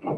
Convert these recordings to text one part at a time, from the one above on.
This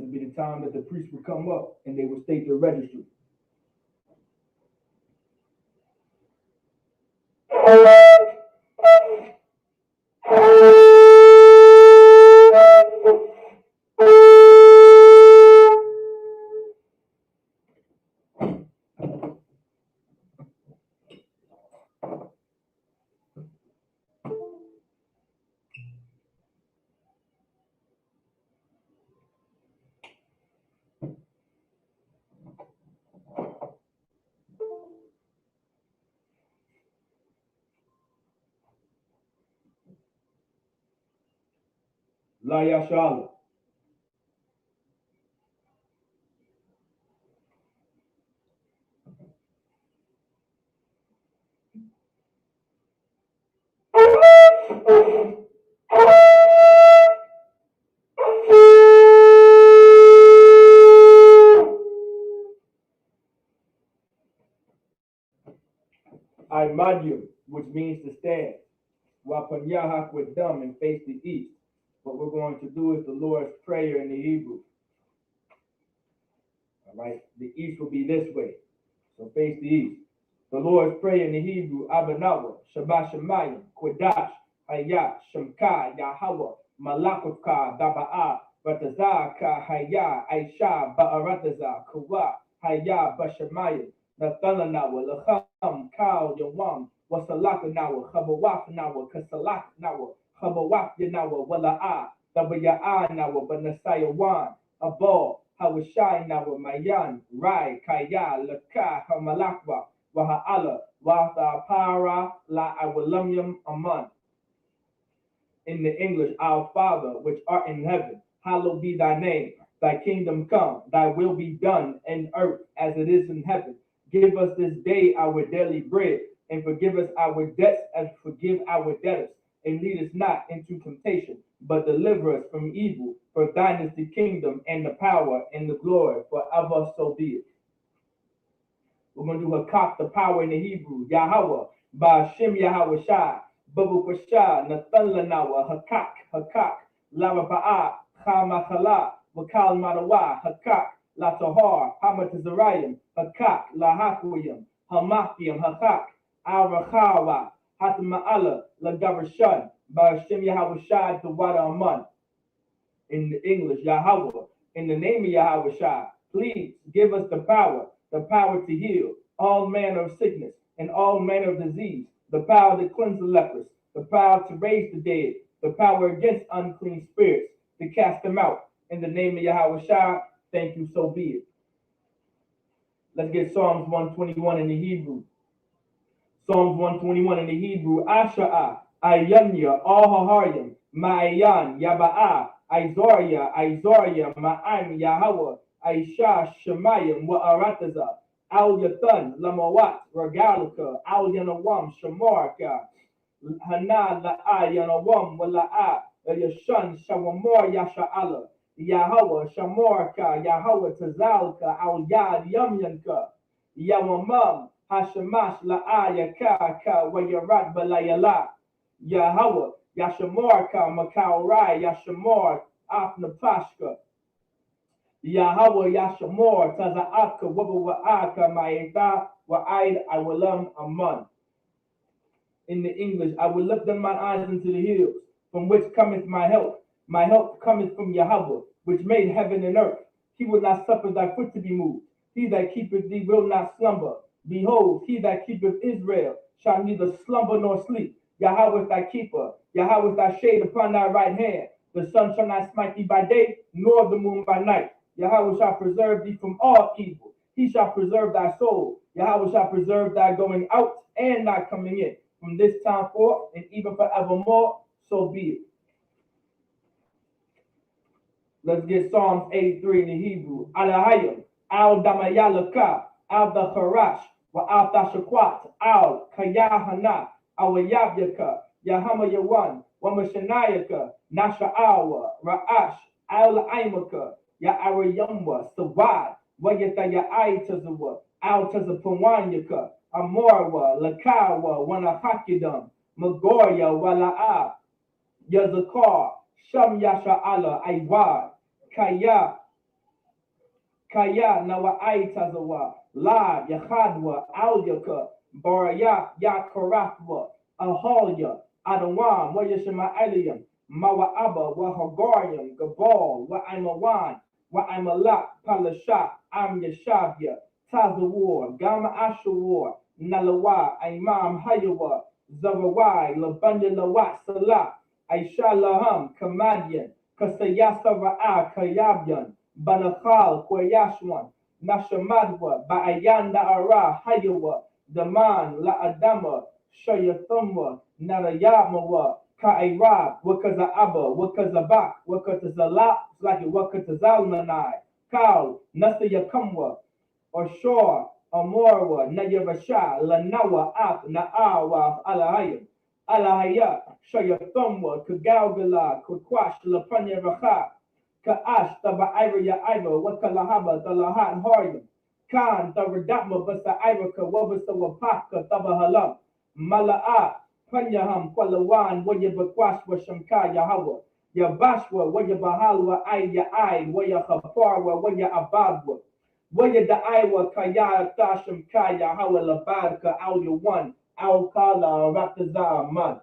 would be the time that the priest would come up and they would state their registry. La Yashala. Imadium, which means to stand. Wapanyahak with and face the east. What we're going to do is the Lord's Prayer in the Hebrew. All right, the east will be this way. So face the east. The Lord's Prayer in the Hebrew, Abanawa, Shabbat Shemayim, Kodash, Hayah, Shemka, Yahweh, Malakutka, Daba'a, Ratazah, Ka, Hayah, Aisha, Ba'arataza, Kuwa, Hayah, Bashamayim, Nathalanawa, Lacham, Kal, Yawam, Wasalakanawa, Chabawafanawa, Kasalakanawa, Chabawaf Yanawa, Wala'a, Dabaya'a Nawa, Banasayawan, Abal, Hawashai Nawa, Mayan, Rai, Kaya, Laka, Hamalakwa, Waha'ala, Watha Para, La Awalamyam Aman. In the English, Our Father, which art in heaven, hallowed be thy name. Thy kingdom come, thy will be done in earth as it is in heaven. Give us this day our daily bread, and forgive us our debts as we forgive our debtors. And lead us not into temptation, but deliver us from evil. For thine is the kingdom, and the power, and the glory, forever, so be it. We're going to do Hakak, the power in the Hebrew. Yahweh, Ba'ashem Yahweh Shai, Babu Pasha, Nathalanawa, Hakak, Hakak, Lavapa'a, Chamachala, Wakal Madawa, Hakak, La Tahar, Hamatazarayim, Hakak, La Hakwayim, Hamakiam, Hakak, Al Rachawa, Hatama'ala, La Gavarshun, Ba'ashem Yahweh Shai, the Wada Aman. In the English, Yahweh, in the name of Yahweh Shai, please give us the power to heal all manner of sickness and all manner of disease, the power to cleanse the lepers, the power to raise the dead, the power against unclean spirits, to cast them out. In the name of Yahweh Shai, thank you, so be it. Let's get Psalms 121 in the Hebrew. Psalms 121 in the Hebrew, Asha'a, Ayanya, Al-Haharyam, Ma'ayan, Yaba'a, Aizoria, Ma'am, Yahweh, Aisha, Shemayim, Wa'arataza, Al Yathan, Lamawat, Regalika, Al Yanawam, Shamarka, Hana, La'a, Yanawam, Wala'a, Yashan, Shawamor, Yasha'ala, Yahweh, Shamarka, Yahweh, Tazalka, Al Yad, Yamyanka, Yawamam, Hashamash, La'a, Yakaka, Wayarat, Balayala, Yahweh, Yashamarka, Makaurai, Yashamor, Afnapashka, Yahweh Yashamor, Taza'aka, Wabawa'aka, Ma'ita, Wa'aid, Awalam, Aman. In the English, I will lift up my eyes into the hills, from which cometh my help. My help cometh from Yahweh, which made heaven and earth. He will not suffer thy foot to be moved. He that keepeth thee will not slumber. Behold, he that keepeth Israel shall neither slumber nor sleep. Yahweh is thy keeper. Yahweh is thy shade upon thy right hand. The sun shall not smite thee by day, nor the moon by night. Yahweh shall preserve thee from all evil. He shall preserve thy soul. Yahweh shall preserve thy going out and thy coming in, from this time forth and even forevermore, so be it. Let's get Psalms 83 in the Hebrew. Alahayim, Al Damayalaka, Al Dacharash, Wa Al Tashakwat, Al Kayahana, Awayabyaka, Yahama Yawan, Wamashanayaka, Nasha'awa, Ra'ash, Al Aimaka, Ya'arayamwa, Sawad, Wayata Ya'aitazawa, Al Tazapawanyaka, Amorwa, Lakawa, Wanahakidam, Magoria, Wala'a, Yazakar, Sham Yasha'ala, Aiwad, Kaya, Nawa'aitazawa, La, Yahadwa, Alyaka, Baraya, Yakarafwa, Ahalya, Adawam, Wayashama Mawa'aba, Wahagariam, Gabal, Wa'aimawan, Wa'aimalak, Palasha, Am Yashavya, Tazawar, Gama Ashawar, Nalawa, Imam Hayawa, Zawawai, Labanya Lawat Salah, Aisha Laham, Kamadian, Kasayasa Ra'a, Kayabyan, Banakal, Kwayashwan, Nashamadwa, Ba'ayanda Ara, Hayawa, Daman, La Adama, Shayathumwa, Narayamawa, Ka'irab, Wakaza'aba, Wakazabak, Wakazalak, like Wakazalmanai, Kal, Nasayakamwa, Ashor, Amorwa, Nayavasha, Lanawa, Ak, Na'awa, Alahaya, Shayathumwa, Kagalgala, Kukwash, Lapanya Racha, Ka'ash, Taba'ira Ya'iva, Wakalahaba, Talahat Haryam, Khan, Taradatma, Basa Iraka, Wabasa Wapaka, Tabahalam, Mala'a, Panyaham, Kwalawan, Wayabakwash, Washamka, Yahweh, Yabashwa, Wayabahalwa, Ay, Wayakhafarwa, Wayabadwa, Waya da Iowa Kaya Tasham Kaya Hawala Badka Audio 1 Al Kala Rataza Man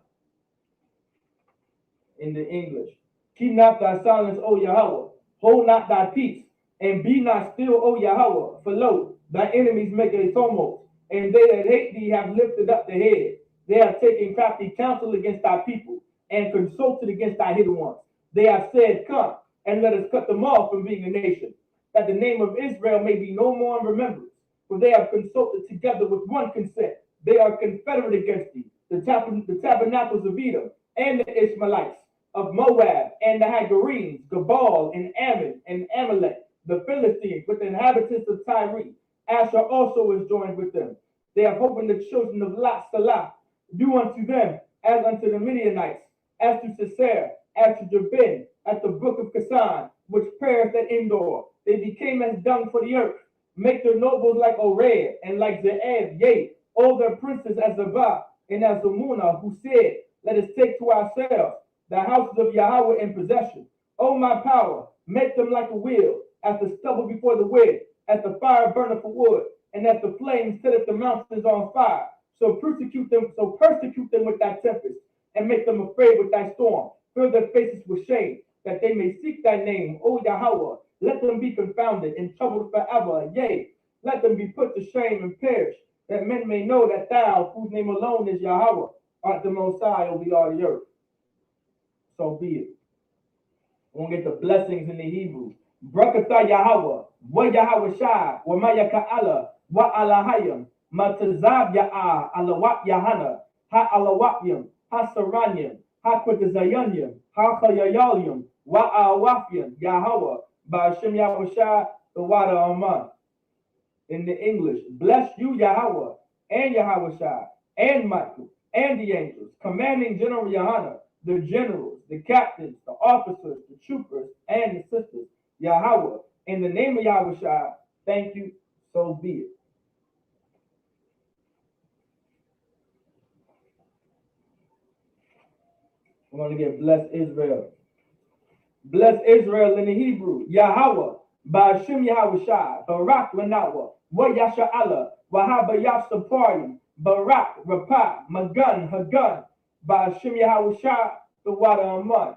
in the English. Keep not thy silence, O Yahweh. Hold not thy peace, and be not still, O Yahweh. For lo, thy enemies make a tumult, and they that hate thee have lifted up the head. They have taken crafty counsel against thy people, and consulted against thy hidden ones. They have said, Come, and let us cut them off from being a nation, that the name of Israel may be no more in remembrance. For they have consulted together with one consent. They are confederate against thee, the tabernacles of Edom, and the Ishmaelites of Moab, and the Hagarenes, Gabal, and Ammon, and Amalek, the Philistines, with the inhabitants of Tyre. Asher also is joined with them. They have opened the children of Lot Salah. Do unto them as unto the Midianites, as to Sisera, as to Jabin, at the brook of Kasan, which perished at Endor. They became as dung for the earth. Make their nobles like Ored, and like Zeeb, yea, all their princes as Zabah, and as Zamunah, who said, Let us take to ourselves the houses of Yahweh in possession. O my power, make them like a wheel, as the stubble before the wind, as the fire burneth for wood, and as the flames setteth the mountains on fire. So persecute them with thy tempest, and make them afraid with thy storm. Fill their faces with shame, that they may seek thy name, O Yahweh. Let them be confounded and troubled forever. Yea, let them be put to shame and perish, that men may know that thou, whose name alone is Yahweh, art the Most High over all the earth. So be it. We're going to get the blessings in the Hebrew. Brakatha Yahweh, wa Yahweh Shai, wa Maya Ka'ala, wa Alahayim, Matazab Ya'ah, Alawat Yahana, Ha Alawatyam, Ha Saranyam, Ha Kwatazayanyam, Ha Chayayalyam, wa Awafyam, Yahweh, Ba'ashem Yahweh Shai, the water Aman. In the English, bless you Yahweh, and Yahweh Shai, and Michael, and the angels, commanding General Yahana, the generals, the captains, the officers, the troopers, and the sisters, Yahweh, in the name of Yahweh Shai, thank you, so be it. We're going to get bless Israel. Bless Israel in the Hebrew, Yahweh, Ba'ashem Yahweh Shai, Barak Lanawa, Wa Yasha Allah, Wahaba Yashaparim, Barak, Rapah, Magun, Hagun, Ba'ashem Yahweh Shai, the water on mud.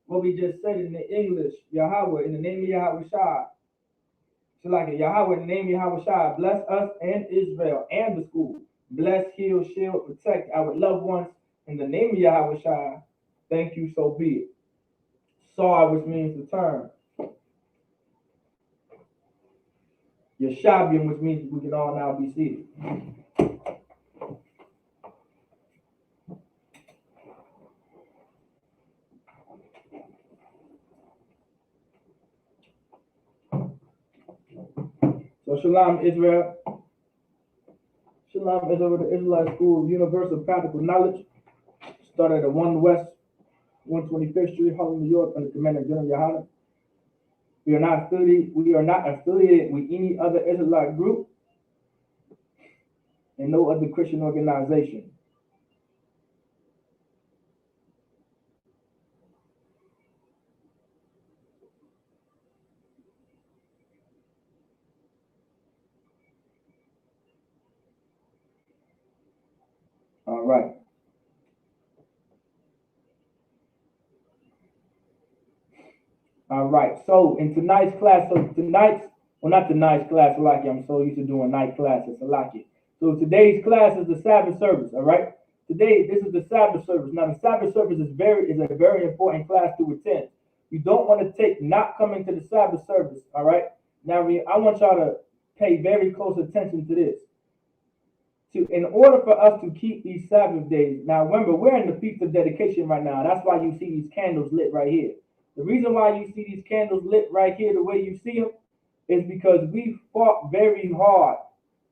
What we just said in the English, Yahweh, in the name of Yahweh Shai. So like it, Yahweh, in the name of Yahweh Shai, bless us and Israel and the school. Bless, heal, shield, protect our loved ones. In the name of Yahweh Shai, thank you, so be it. Sar, which means to turn. Yeshabium, which means we can all now be seated. So Shalom Israel. Shalom Israel, the Israelite School of Universal Practical Knowledge. Started at 1 West 125th Street, Harlem, New York, under Commander General Yahana. We are not affiliated with any other Israelite group and no other Christian organization. All right. All right. So in tonight's class, not tonight's class, Salaki. I'm so used to doing night classes, Salaki. So today's class is the Sabbath service. All right. Today, this is the Sabbath service. Now, the Sabbath service is a very important class to attend. You don't want to take not coming to the Sabbath service. All right. Now, I want y'all to pay very close attention to this. In order for us to keep these Sabbath days, now remember, we're in the Feast of Dedication right now. That's why you see these candles lit right here. The reason why you see these candles lit right here the way you see them is because we fought very hard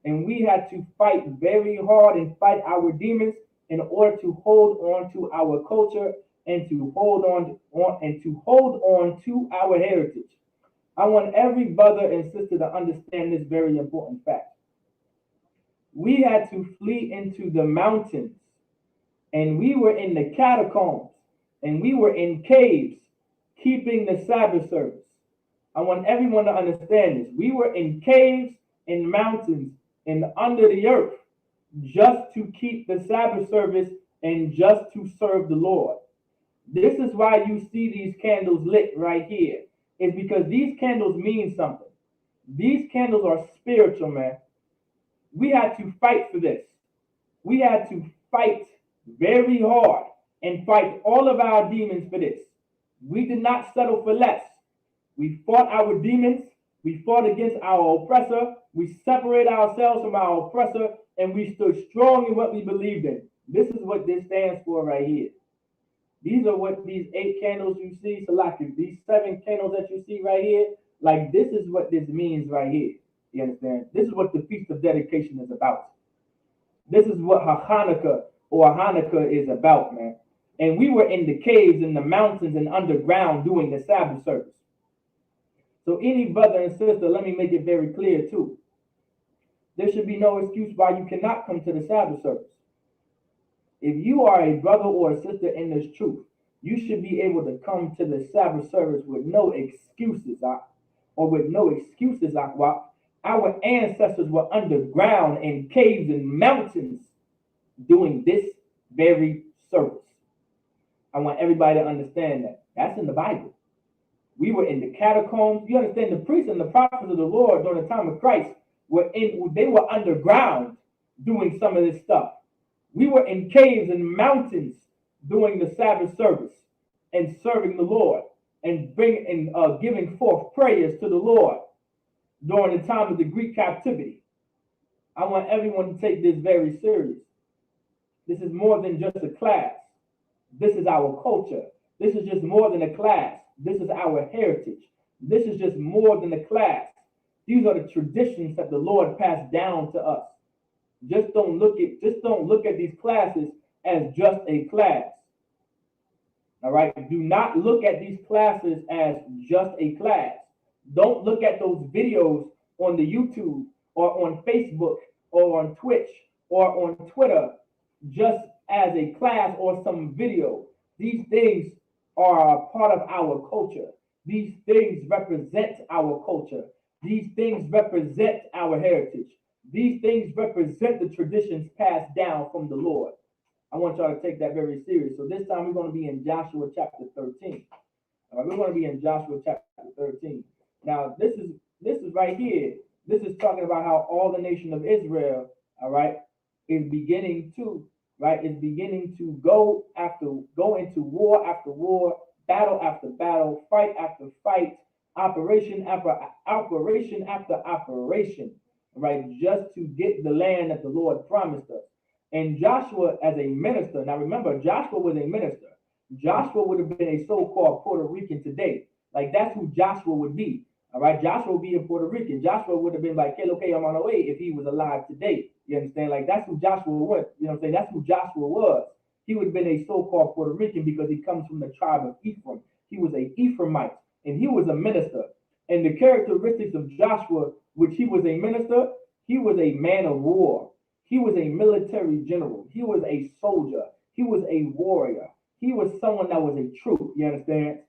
and we had to fight very hard and fight our demons in order to hold on to our culture and to hold on to our heritage. I want every brother and sister to understand this very important fact. We had to flee into the mountains, and we were in the catacombs, and we were in caves, keeping the Sabbath service. I want everyone to understand this. We were in caves, in mountains, and under the earth just to keep the Sabbath service and just to serve the Lord. This is why you see these candles lit right here. It's because these candles mean something. These candles are spiritual, man. We had to fight for this. We had to fight very hard and fight all of our demons for this. We did not settle for less. We fought our demons. We fought against our oppressor. We separated ourselves from our oppressor, and we stood strong in what we believed in. This is what this stands for right here. These are what these 8 candles you see, Salaki, these 7 candles that you see right here, like this is what this means right here. You understand? This is what the Feast of Dedication is about. This is what Hanukkah or Hanukkah is about, man. And we were in the caves, in the mountains, and underground doing the Sabbath service. So any brother and sister, let me make it very clear too. There should be no excuse why you cannot come to the Sabbath service. If you are a brother or a sister in this truth, you should be able to come to the Sabbath service with no excuses, or with no excuses, Our ancestors were underground in caves and mountains doing this very service. I want everybody to understand that. That's in the Bible. We were in the catacombs. You understand, the priests and the prophets of the Lord during the time of Christ they were underground doing some of this stuff. We were in caves and mountains doing the Sabbath service and serving the Lord and giving forth prayers to the Lord during the time of the Greek captivity. I want everyone to take this very serious. This is more than just a class. This is our culture. This is just more than a class. This is our heritage. This is just more than a class. These are the traditions that the Lord passed down to us. Just don't look at these classes as just a class. All right? Do not look at these classes as just a class. Don't look at those videos on the YouTube or on Facebook or on Twitch or on Twitter just as a class or some video. These things are a part of our culture. These things represent our culture. These things represent our heritage. These things represent the traditions passed down from the Lord. I want y'all to take that very serious. So this time we're going to be in Joshua chapter 13. All right, we're going to be in Joshua chapter 13. Now, this is right here. This is talking about how all the nation of Israel, all right, is beginning to go into war after war, battle after battle, fight after fight, operation after operation, right, just to get the land that the Lord promised us. And Joshua as a minister, now remember, Joshua was a minister. Joshua would have been a so-called Puerto Rican today. Like, that's who Joshua would be. All right, Joshua would be a Puerto Rican. Joshua would have been like, okay, I'm on the way if he was alive today. You understand? Like, that's who Joshua was. You know what I'm saying? That's who Joshua was. He would have been a so-called Puerto Rican because he comes from the tribe of Ephraim. He was a Ephraimite, and he was a minister. And the characteristics of Joshua, which he was a minister, he was a man of war. He was a military general. He was a soldier. He was a warrior. He was someone that was a truth. You understand?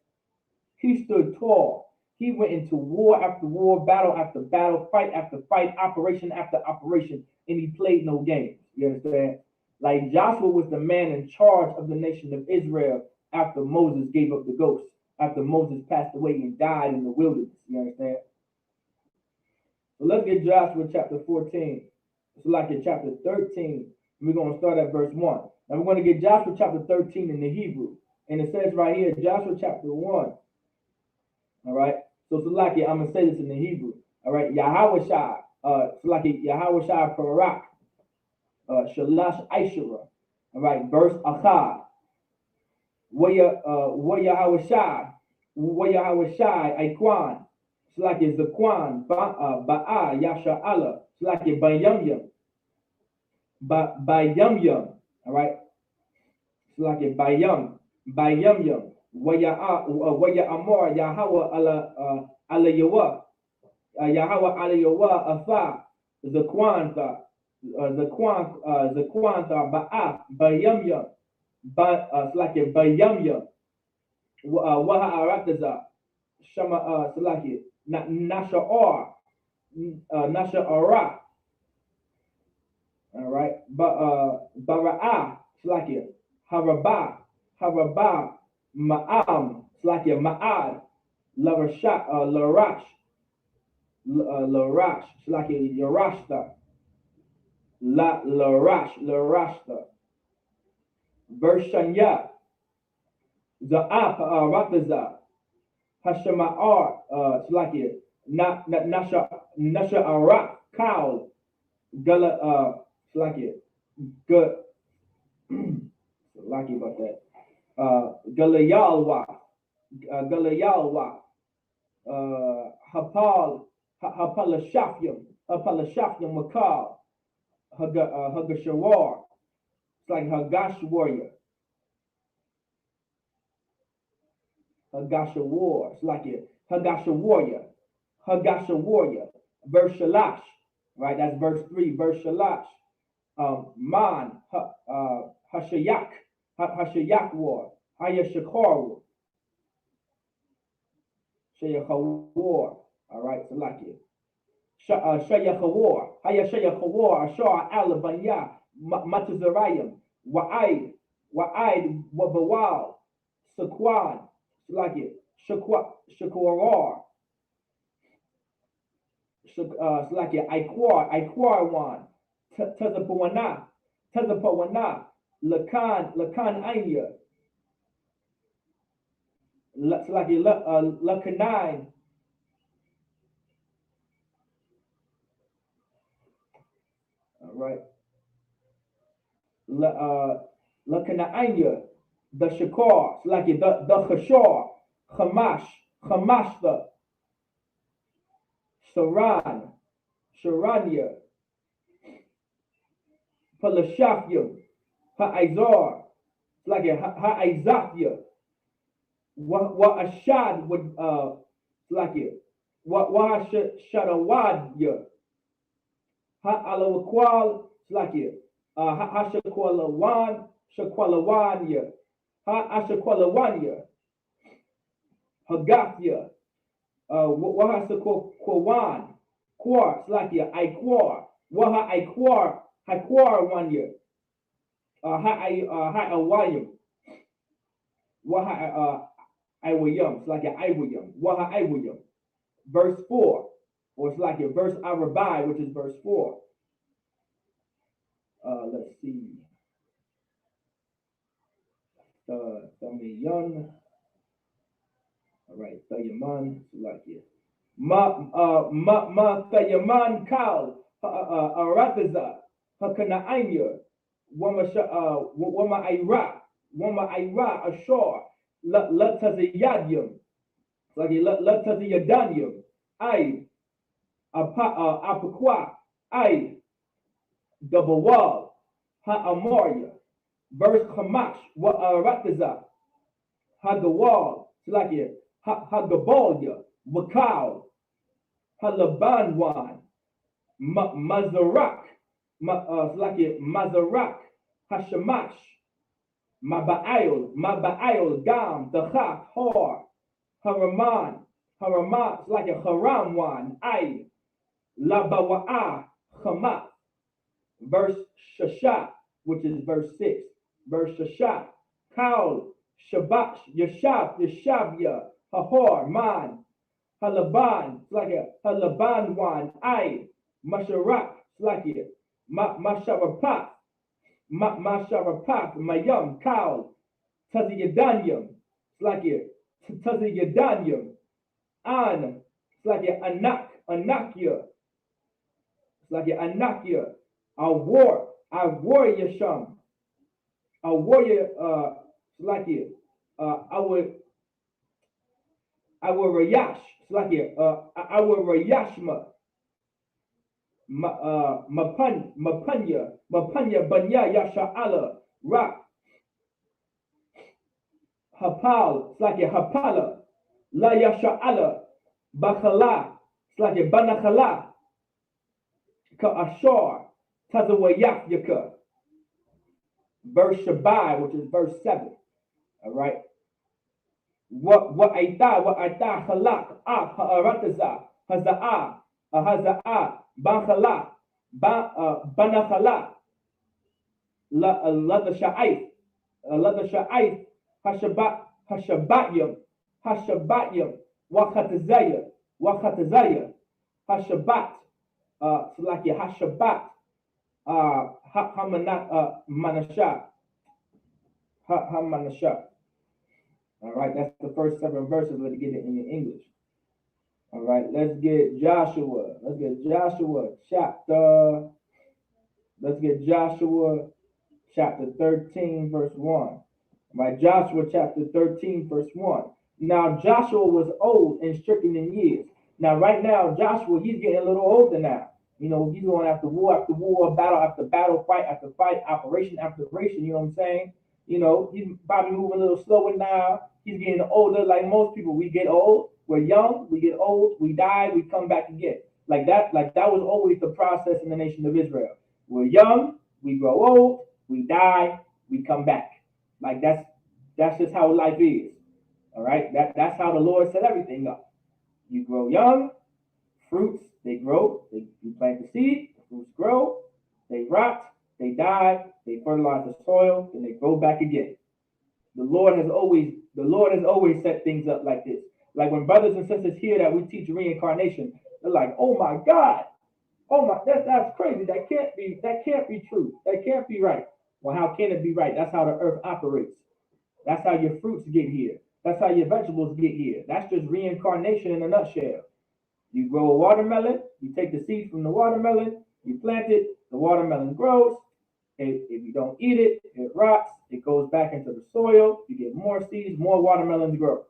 He stood tall. He went into war after war, battle after battle, fight after fight, operation after operation, and he played no games. You understand? Like, Joshua was the man in charge of the nation of Israel after Moses gave up the ghost, after Moses passed away and died in the wilderness. You understand? So let's get Joshua chapter 14. It's like in chapter 13. We're going to start at verse 1. Now we're going to get Joshua chapter 13 in the Hebrew. And it says right here, Joshua chapter 1. All right. So Salaki, I'm gonna say this in the Hebrew. All right, Yahweh Shai, Salaki, Yahweh Shai Parak, Shalash Aishara. All right, verse Achad. Waya Yahweh Shai, Aikwan. Salaki Zakwan, Ba'a Yasha Allah. Salaki Bayamyam, Bayamyam. All right, Salaki Bayamyam. Waya Amor Yahweh ala Yahweh ala Yahweh Afa Zaquanta Ba'a Bayamya Slaki Bayamya Waha Arataza Shama Slaki Nasha or, Nasha Ara. All right. Bara'ah, Slakia. Harabah, Harabah, Ma'am, Slakia, Ma'ad, Larash, Larash, Slakia, Yarashta, Larashta. Vershanya, Za'af, Rataza, Hashama'ar, Slakia, Nasha Arak, Kal, Gala, Slakia, good. Lucky about that. Galayalwa, Galayalwa, Hapalashafyam, Makal, Hagashawar. It's like Hagash warrior, Hagasha war. It's like it. Hagasha warrior, Hagasha warrior. Verse Shalash, right? That's verse 3. Verse Shalash. Man, Hashayak, Hashayak war, Hayashakar, Shayakawar. All right, so like it. Shayakawar, Hayashayakawar, Ashar Alabanya, Matazarayim, Wa'id, Wabawal, Saquan, like it. Shakwarar, like it. Iquar, Tazapawana, Lakan Anya, Lakanine, all right, Lakana Anya, the Shakar, like the Khashar, Hamashta, Sharanya, Palashafya, Ha'izar, like a Ha'izafya, what Ashad would like it, what Shadawadya, Ha'alawakwal, like it, Shakwalawanya, Ha'ashakwalawanya, Hagafya, Wahasakwawan, Quar, like it, Iquar, Waha Iquar, Haquar 1 year. Ha'awayim. Waha Iwayum. It's like an Iwayum. Waha Iwayum. Verse 4. Or it's like a verse Arabai, which is verse 4. Let's see. Tamiyan. All right. Tayaman. Like it. Ma Tayaman Kal. Arataza. Hakanaanya. Wama Ira ashore, Lataziyadium, like Lataziyadanium, I Apaqua, I double wall, Ha'amoria, verse Hamash, wa Rataza, Hagawal, like it, Hagabolia, Wakal, Halabanwan, Mazarak, like it, Mazarak, Hashamash, Maba'il, Gam, Dachak, Hor, Haraman, it's like a Haramwan, I, Labawa'ah, Hamat, verse Shashat, which is verse 6, verse Shashat, Kaul, Shabbat, Yashabya, Hahor, Man, Halaban, it's like a Halabanwan, I, Masharak, it's like it, Masharapat, Masharapat, Mayam, Kaul, Taziyadanyam, it's like it, Taziyadanyam, An, it's like it, Anakia, it's like it, Anakia, a warrior Sham, a warrior, it's like it, our Rayash, it's like it, our Rayashma, Mapanya, Banya, Yasha'ala, Rak, Hapal, it's like a Hapala, La Yasha'ala, Bakhala, it's like a Banakhala, Ka Ashar, Tazawayak Yaka, verse Shabai, which is verse 7. All right. وأيتا خلاق هأرتزا هزاء بنخلاق بنخلاق لدى شعيف هشبايم وختزايا هشبات سلاكي هشبات manasha manasha. All right, that's the first 7 verses. Let's get it in English. All right, let's get Joshua. Let's get Joshua chapter 13, verse 1. All right, Joshua chapter 13, verse 1. Now Joshua was old and stricken in years. Now, right now, Joshua, he's getting a little older now. You know, he's going after war, battle after battle, fight after fight, operation after operation, you know what I'm saying? You know, he's probably moving a little slower now. He's getting older, like most people. We get old, we're young, we get old, we die, we come back again. Like that was always the process in the nation of Israel. We're young, we grow old, we die, we come back. Like that's just how life is. All right, that's how the Lord set everything up. You grow young, fruits, they grow, you plant the seed, the fruits grow, they rot, they die, they fertilize the soil, and they grow back again. The Lord has always set things up like this. Like when brothers and sisters hear that we teach reincarnation, they're like, oh my God, that's crazy. That can't be true. That can't be right. Well, how can it be right? That's how the earth operates. That's how your fruits get here. That's how your vegetables get here. That's just reincarnation in a nutshell. You grow a watermelon, you take the seeds from the watermelon, you plant it, the watermelon grows. If you don't eat it, it rots, it goes back into the soil, you get more seeds, more watermelons grow.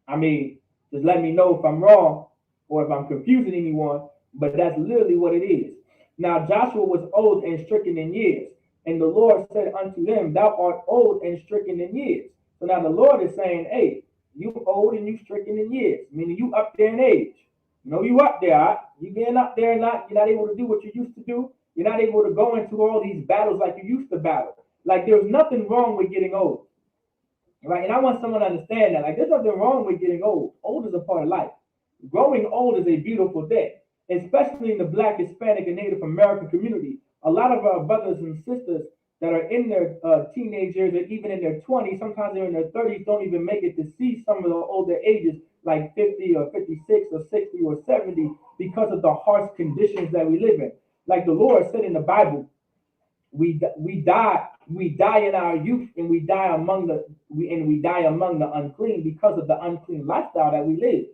I mean, just let me know if I'm wrong or if I'm confusing anyone, but that's literally what it is. Now Joshua was old and stricken in years, and the Lord said unto him, thou art old and stricken in years. So now the Lord is saying, hey, you old and you stricken in years, meaning you up there in age. You know you up there, right? You getting up there, you're not able to do what you used to do. You're not able to go into all these battles like you used to battle. Like there's nothing wrong with getting old. Right? And I want someone to understand that. Like there's nothing wrong with getting old. Old is a part of life. Growing old is a beautiful thing, especially in the Black, Hispanic, and Native American community. A lot of our brothers and sisters that are in their teenage years or even in their 20s, sometimes they're in their 30s, don't even make it to see some of the older ages like 50 or 56 or 60 or 70 because of the harsh conditions that we live in. Like the Lord said in the Bible, we die in our youth and we die among the unclean because of the unclean lifestyle that we live.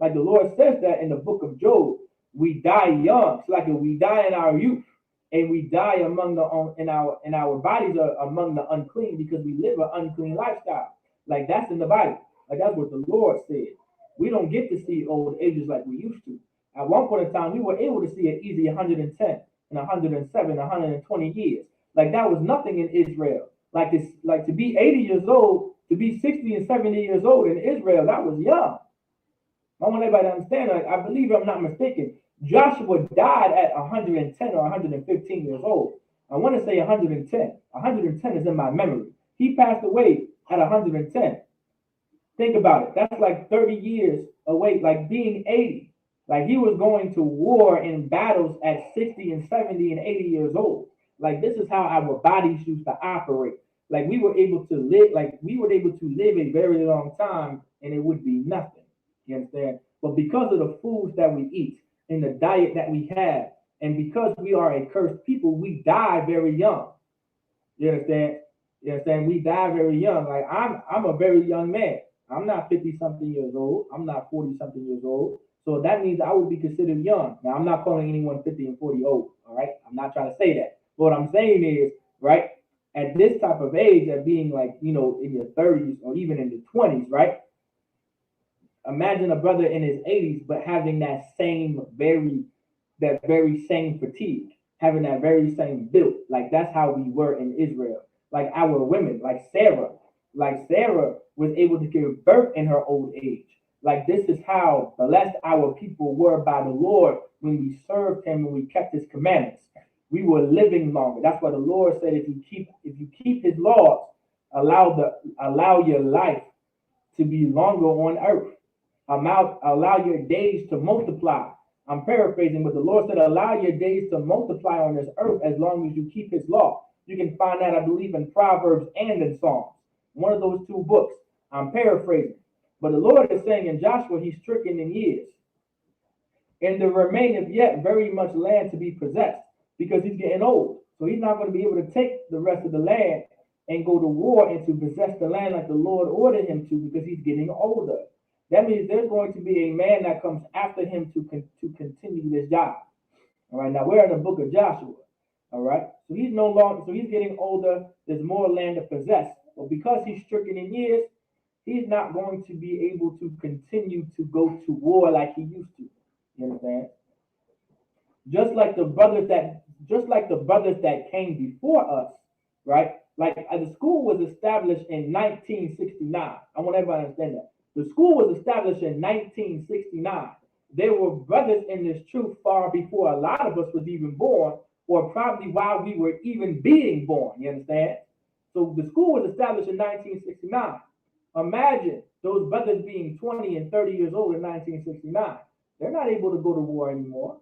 Like the Lord says that in the book of Job, we die young. It's like we die in our youth and we die among our bodies are among the unclean because we live an unclean lifestyle. Like that's in the Bible. Like that's what the Lord said. We don't get to see old ages like we used to. At one point in time, we were able to see an easy 110 and 107, 120 years. Like that was nothing in Israel. Like to be 80 years old, to be 60 and 70 years old in Israel, that was young. I want everybody to understand. Like, I believe, if I'm not mistaken, Joshua died at 110 or 115 years old. I want to say 110. 110 is in my memory. He passed away at 110. Think about it. That's like 30 years away, like being 80. Like he was going to war in battles at 60 and 70 and 80 years old. Like this is how our bodies used to operate. Like we were able to live a very long time and it would be nothing. You understand? But because of the foods that we eat and the diet that we have, and because we are a cursed people, we die very young. You understand? You understand? We die very young. Like I'm a very young man. I'm not 50 something years old. I'm not 40 something years old. So that means I would be considered young. Now I'm not calling anyone 50 and 40 old. All right. I'm not trying to say that. But what I'm saying is, right, at this type of age, at being like, in your 30s or even in the 20s, right? Imagine a brother in his 80s, but having that very same fatigue, having that very same build. Like that's how we were in Israel. Like our women, like Sarah was able to give birth in her old age. Like this is how blessed our people were by the Lord when we served him and we kept his commandments. We were living longer. That's why the Lord said, if you keep his laws, allow your life to be longer on earth. Allow your days to multiply. I'm paraphrasing, but the Lord said, allow your days to multiply on this earth as long as you keep his law. You can find that, I believe, in Proverbs and in Psalms. One of those two books. I'm paraphrasing. But the Lord is saying in Joshua, he's stricken in years. And there remaineth yet very much land to be possessed, because he's getting old. So he's not going to be able to take the rest of the land and go to war and to possess the land like the Lord ordered him to, because he's getting older. That means there's going to be a man that comes after him to continue this job. All right, now we're in the book of Joshua. All right, so he's no longer, so he's getting older. There's more land to possess. But because he's stricken in years, he's not going to be able to continue to go to war like he used to. You understand? Just like the brothers that came before us, right? Like the school was established in 1969. I want everybody to understand that. The school was established in 1969. There were brothers in this truth far before a lot of us was even born, or probably while we were even being born. You understand? So the school was established in 1969. Imagine those brothers being 20 and 30 years old in 1969. They're not able to go to war anymore.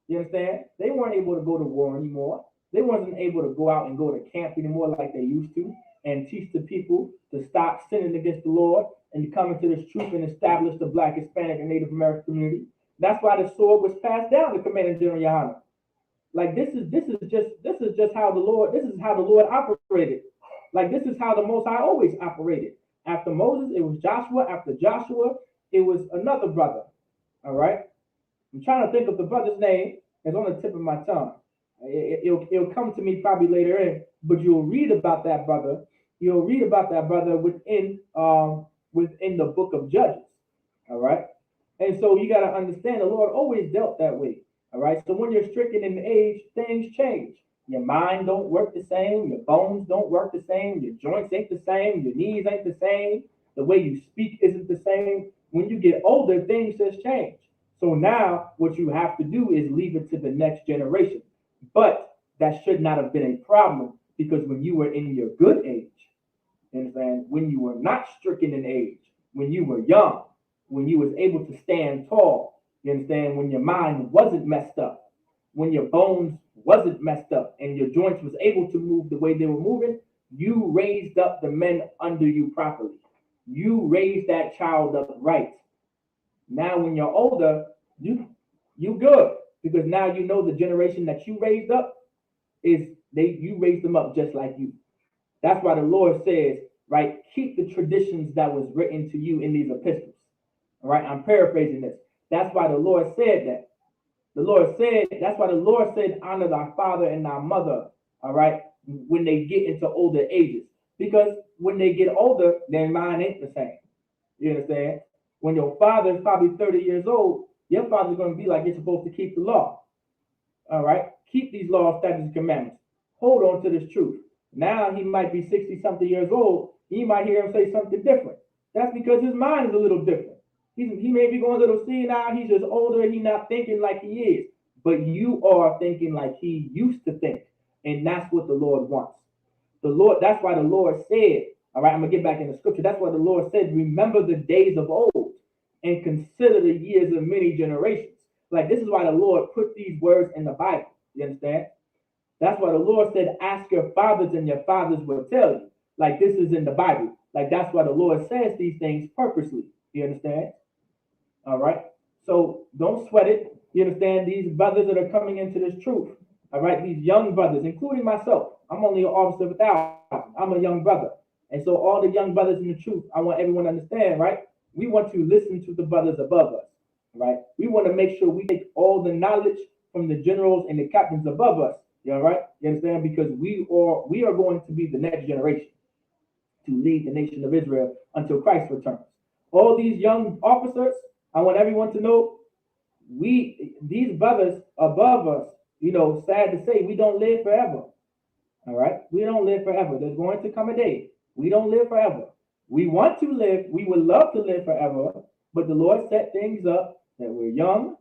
You understand? They weren't able to go to war anymore. They wasn't able to go out and go to camp anymore like they used to and teach the people to stop sinning against the Lord and to come into this truth and establish the Black, Hispanic, and Native American community. That's why the sword was passed down to Commander General Yohana. Like this is just how the Lord operated. Like this is how the Most High always operated. After Moses, it was Joshua. After Joshua, it was another brother. All right. I'm trying to think of the brother's name. It's on the tip of my tongue. It'll come to me probably later in, but you'll read about that brother. You'll read about that brother within the book of Judges. All right. And so you got to understand the Lord always dealt that way. All right. So when you're stricken in age, things change. Your mind don't work the same. Your bones don't work the same. Your joints ain't the same. Your knees ain't the same. The way you speak isn't the same. When you get older, things just change. So now what you have to do is leave it to the next generation. But that should not have been a problem, because when you were in your good age, you understand, when you were not stricken in age, when you were young, when you was able to stand tall, you understand, when your mind wasn't messed up, when your bones wasn't messed up and your joints was able to move the way they were moving, you raised up the men under you properly. You raised that child up right. Now when you're older, you good, because now you know the generation that you raised up you raised them up just like you. That's why the Lord says, right, keep the traditions that was written to you in these epistles. All right, I'm paraphrasing this. That's why the Lord said that. That's why the Lord said, honor thy father and thy mother, all right, when they get into older ages. Because when they get older, their mind ain't the same. You understand? When your father is probably 30 years old, your father's going to be like, you're supposed to keep the law. All right? Keep these laws, statutes, and commandments. Hold on to this truth. Now he might be 60-something years old. He might hear him say something different. That's because his mind is a little different. He may be going a little senile. He's just older. He's not thinking like he is. But you are thinking like he used to think. And that's what the Lord wants. That's why the Lord said, all right, I'm going to get back in the scripture. That's why the Lord said, remember the days of old and consider the years of many generations. Like, this is why the Lord put these words in the Bible. You understand? That's why the Lord said, ask your fathers and your fathers will tell you. Like, this is in the Bible. Like, that's why the Lord says these things purposely. You understand? All right? So don't sweat it. You understand? These brothers that are coming into this truth. All right? These young brothers, including myself. I'm only an officer of 1,000. I'm a young brother. And so all the young brothers in the truth, I want everyone to understand, right? We want to listen to the brothers above us, right? We want to make sure we take all the knowledge from the generals and the captains above us, you know, right? You understand? Because we are going to be the next generation to lead the nation of Israel until Christ returns. All these young officers, I want everyone to know, these brothers above us, you know, sad to say, we don't live forever. All right? We don't live forever. There's going to come a day. We don't live forever. We want to live. We would love to live forever. But the Lord set things up that we're young,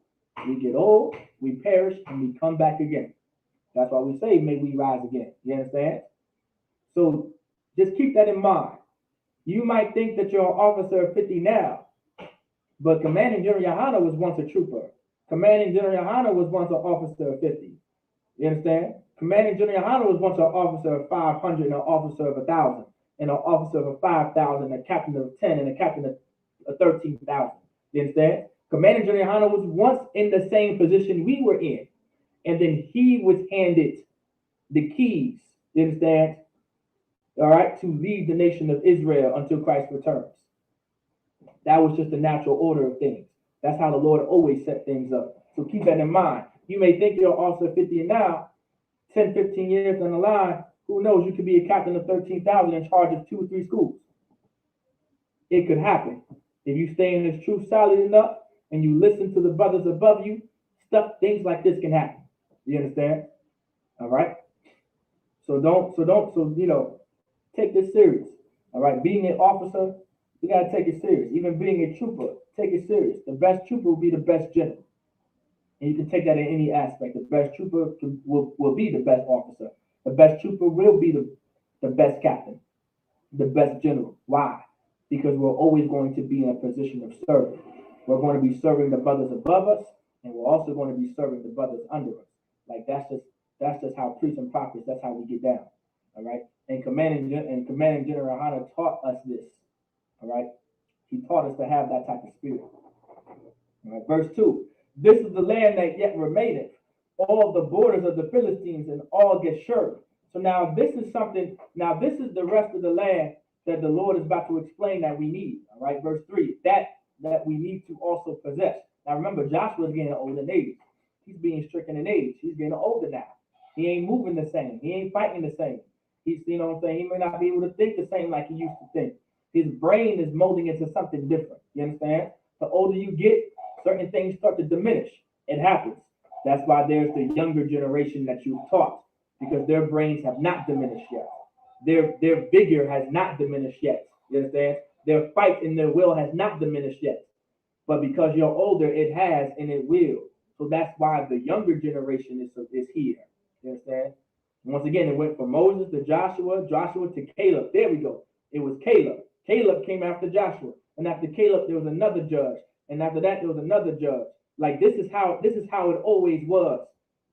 we get old, we perish, and we come back again. That's why we say, may we rise again. You understand? So just keep that in mind. You might think that you're an officer of 50 now, but Commanding General Yohana was once a trooper. Commanding General Yohana was once an officer of 50. You understand? Commanding General Yohana was once an officer of 500 and an officer of 1,000 and an officer of 5,000, a captain of 10 and a captain of 13,000. You understand? Commanding General Yohana was once in the same position we were in, and then he was handed the keys. You understand? All right, to lead the nation of Israel until Christ returns. That was just the natural order of things. That's how the Lord always set things up. So keep that in mind. You may think you're an officer of 50 and now, 10, 15 years down the line, who knows, you could be a captain of 13,000 in charge of 2 or 3 schools. It could happen. If you stay in this truth solid enough and you listen to the brothers above you, things like this can happen. You understand? All right? So take this serious. All right? Being an officer, you got to take it serious. Even being a trooper, take it serious. The best trooper will be the best general. And you can take that in any aspect. The best trooper will be the best officer. The best trooper will be the best captain, the best general. Why? Because we're always going to be in a position of serving. We're going to be serving the brothers above us, and we're also going to be serving the brothers under us. Like that's just how priests and prophets, that's how we get down. All right. And Commanding General Yohana taught us this. All right. He taught us to have that type of spirit. All right. Verse 2. This is the land that yet remaineth, all the borders of the Philistines and all Geshur. So now this is the rest of the land that the Lord is about to explain that we need. All right, verse 3, that we need to also possess. Now remember, Joshua's getting older in age. He's being stricken in age. He's getting older now. He ain't moving the same. He ain't fighting the same. He's, you know what I'm saying? He may not be able to think the same like he used to think. His brain is molding into something different. You understand? The older you get, certain things start to diminish. It happens. That's why there's the younger generation that you've taught, because their brains have not diminished yet. Their vigor has not diminished yet. You understand? Their fight and their will has not diminished yet. But because you're older, it has and it will. So that's why the younger generation is here. You understand? Once again, it went from Moses to Joshua, Joshua to Caleb. There we go. It was Caleb. Caleb came after Joshua. And after Caleb, there was another judge. And after that, there was another judge. Like this is how it always was.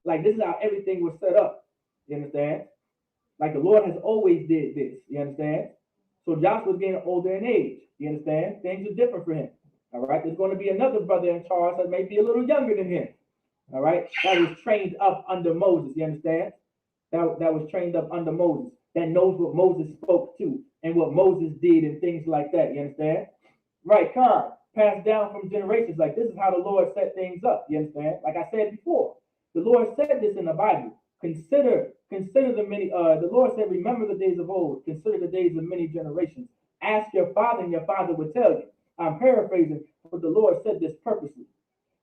Like this is how everything was set up. You understand? Like the Lord has always did this. You understand? So Joshua's getting older in age. You understand? Things are different for him. All right. There's going to be another brother in charge that may be a little younger than him. All right. That was trained up under Moses. You understand? That was trained up under Moses. That knows what Moses spoke to and what Moses did and things like that. You understand? Right, Carl. Passed down from generations. Like this is how the Lord set things up. You understand? Like I said before, the Lord said this in the Bible. Consider the many. The Lord said, "Remember the days of old. Consider the days of many generations. Ask your father, and your father will tell you." I'm paraphrasing, but the Lord said this purposely,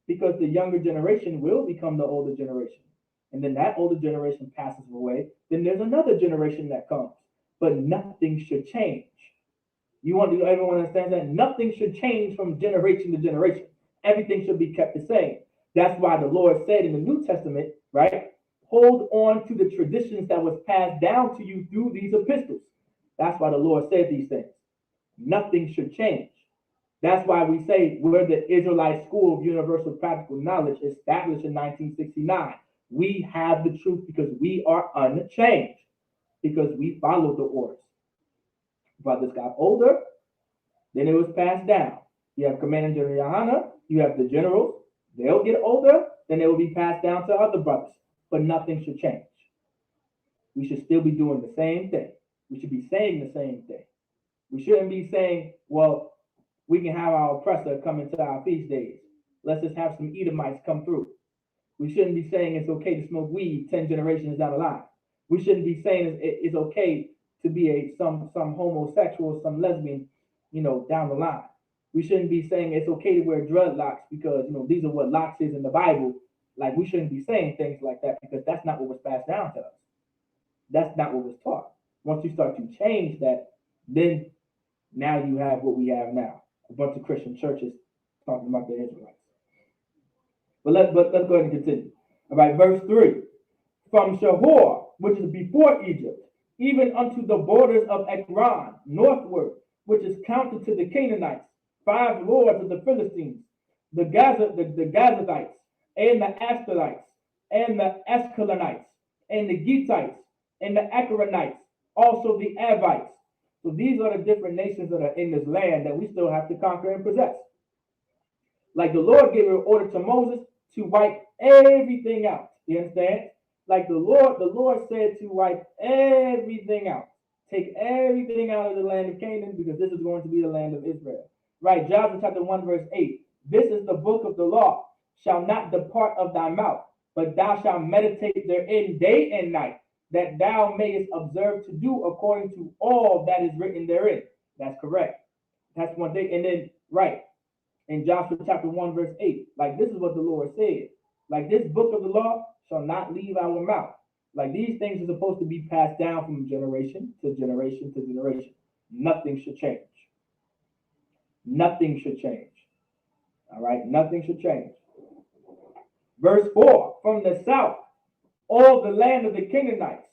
because the younger generation will become the older generation, and then that older generation passes away. Then there's another generation that comes, but nothing should change. Everyone understands that nothing should change from generation to generation. Everything should be kept the same. That's why the Lord said in the New Testament, right? Hold on to the traditions that was passed down to you through these epistles. That's why the Lord said these things. Nothing should change. That's why we say we're the Israelite School of Universal Practical Knowledge, established in 1969. We have the truth because we are unchanged, because we follow the orders. Brothers got older, then it was passed down. You have Commanding General Yohana, you have the generals, they'll get older, then they will be passed down to other brothers. But nothing should change. We should still be doing the same thing. We should be saying the same thing. We shouldn't be saying, well, we can have our oppressor come into our feast days. Let's just have some Edomites come through. We shouldn't be saying it's okay to smoke weed 10 generations down the line. We shouldn't be saying it's okay to be some homosexual, some lesbian, down the line. We shouldn't be saying it's okay to wear dreadlocks because, these are what locks is in the Bible. Like, we shouldn't be saying things like that because that's not what was passed down to us. That's not what was taught. Once you start to change that, then now you have what we have now. A bunch of Christian churches talking about the Israelites. But let's go ahead and continue. All right, verse 3. From Shahor, which is before Egypt, even unto the borders of Ekron, northward, which is counter to the Canaanites, 5 lords of the Philistines, the Gazathites, and the Ashtarites, and the Ashkelonites, and the Gittites, and the Acheronites, also the Avites. So these are the different nations that are in this land that we still have to conquer and possess. Like the Lord gave an order to Moses to wipe everything out. You understand? Like the Lord said to wipe everything out. Take everything out of the land of Canaan because this is going to be the land of Israel. Right? Joshua chapter 1, verse 8. This is the book of the law, shall not depart of thy mouth, but thou shalt meditate therein day and night, that thou mayest observe to do according to all that is written therein. That's correct. That's one thing. And then, right, in Joshua chapter 1, verse 8, like this is what the Lord said. Like this book of the law shall not leave our mouth. Like these things are supposed to be passed down from generation to generation to generation. Nothing should change. Nothing should change. All right, nothing should change. Verse 4, from the south, all the land of the Canaanites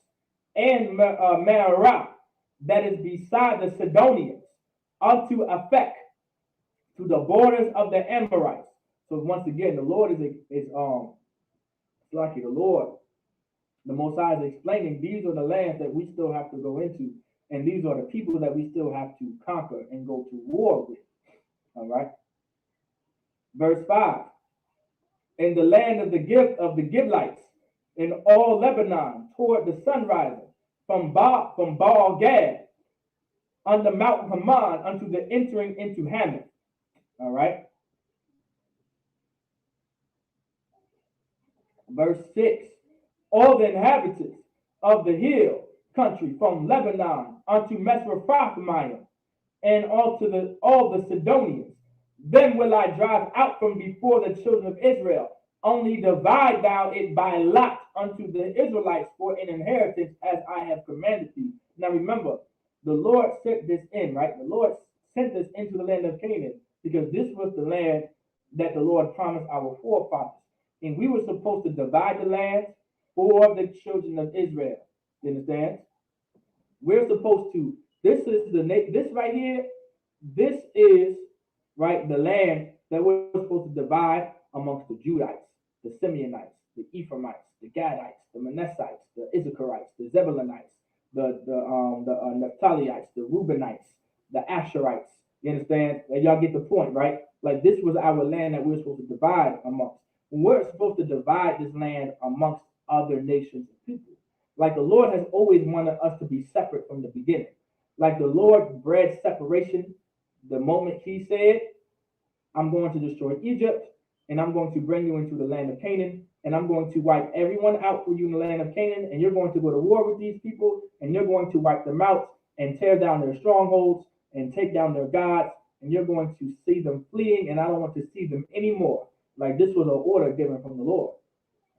and Meharah, that is beside the Sidonians, unto Aphek, to the borders of the Amorites. So once again, the Lord is like the Lord, the Most High is explaining these are the lands that we still have to go into, and these are the people that we still have to conquer and go to war with. All right. Verse 5. In the land of the Gibeonites, in all Lebanon, toward the sunrising, from Baal Gad, under Mount Haman, unto the entering into Hamath. All right. Verse 6. All the inhabitants of the hill country, from Lebanon unto Mesopotamiah, and all the Sidonians, then will I drive out from before the children of Israel. Only divide thou it by lot unto the Israelites for an inheritance, as I have commanded thee. Now remember, the Lord sent this in, right? The Lord sent us into the land of Canaan because this was the land that the Lord promised our forefathers. And we were supposed to divide the land for the children of Israel. You understand? We're supposed to, this right here, this is, right, the land that we're supposed to divide amongst the Judites, the Simeonites, the Ephraimites, the Gadites, the Manassites, the Issacharites, the Zebulonites, the Naphtaliites, the Reubenites, the Asherites. You understand? Y'all get the point, right? Like this was our land that we were supposed to divide amongst. We're supposed to divide this land amongst other nations and people. Like the Lord has always wanted us to be separate from the beginning. Like the Lord bred separation the moment he said, I'm going to destroy Egypt, and I'm going to bring you into the land of Canaan, and I'm going to wipe everyone out for you in the land of Canaan, and you're going to go to war with these people, and you're going to wipe them out and tear down their strongholds and take down their gods, and you're going to see them fleeing, and I don't want to see them anymore. Like this was an order given from the Lord.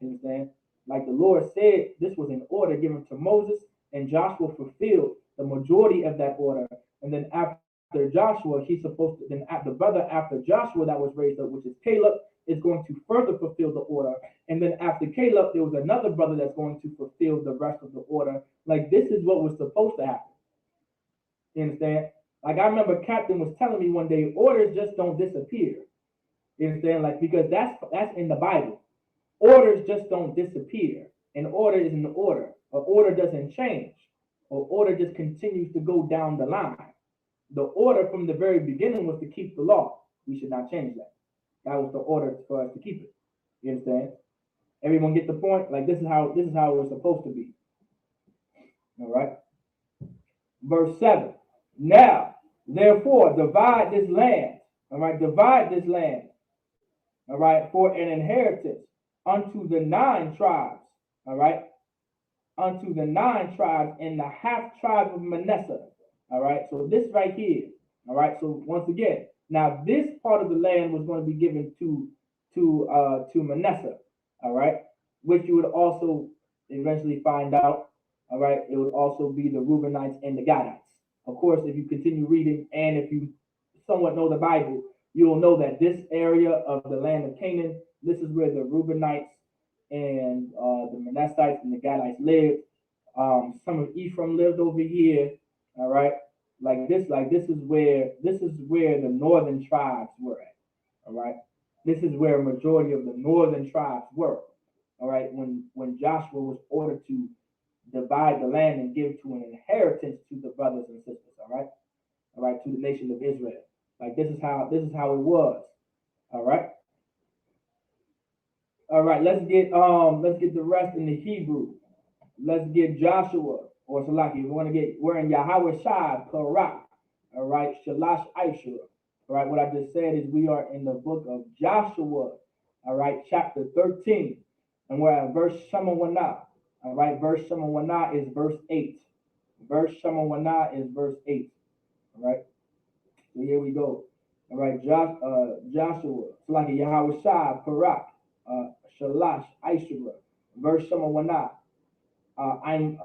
You understand? Like the Lord said, this was an order given to Moses, and Joshua fulfilled the majority of that order. And then after Joshua, he's supposed to, then the brother after Joshua that was raised up, which is Caleb, is going to further fulfill the order. And then after Caleb, there was another brother that's going to fulfill the rest of the order. Like this is what was supposed to happen. You understand? Like I remember Captain was telling me one day, orders just don't disappear. You understand? Like because that's in the Bible. Orders just don't disappear. An order is an order. An order doesn't change. An order just continues to go down the line. The order from the very beginning was to keep the law. We should not change that. That was the order for us to keep it. You understand? Everyone get the point? Like this is how it was supposed to be. All right. Verse 7. Now, therefore, divide this land. All right, divide this land. All right, for an inheritance unto the 9 tribes. All right, unto the 9 tribes and the half tribe of Manasseh. All right, so this right here. All right, so once again, now this part of the land was going to be given to Manasseh. All right, which you would also eventually find out. All right, it would also be the Reubenites and the Gadites. Of course, if you continue reading and if you somewhat know the Bible, you will know that this area of the land of Canaan, this is where the Reubenites and the Manassites and the Gadites lived. Some of Ephraim lived over here. All right, Like this is where the northern tribes were at. All right. This is where a majority of the northern tribes were. All right. When Joshua was ordered to divide the land and give to an inheritance to the brothers and sisters. All right, to the nation of Israel. Like this is how it was. All right. All right, let's get the rest in the Hebrew. Let's get Joshua or Salaki. We're in Yahweh Shai Parak. All right, Shalash Aishur. All right, what I just said is we are in the book of Joshua. All right, chapter 13, and we're at verse Shemawana. All right, verse Shemawana is verse 8. Verse Shemawana is verse 8. All right, so here we go. All right, Joshua, Salaki Yahweh Shai Parak. Shalash Aishura, verse Shemawana. I'm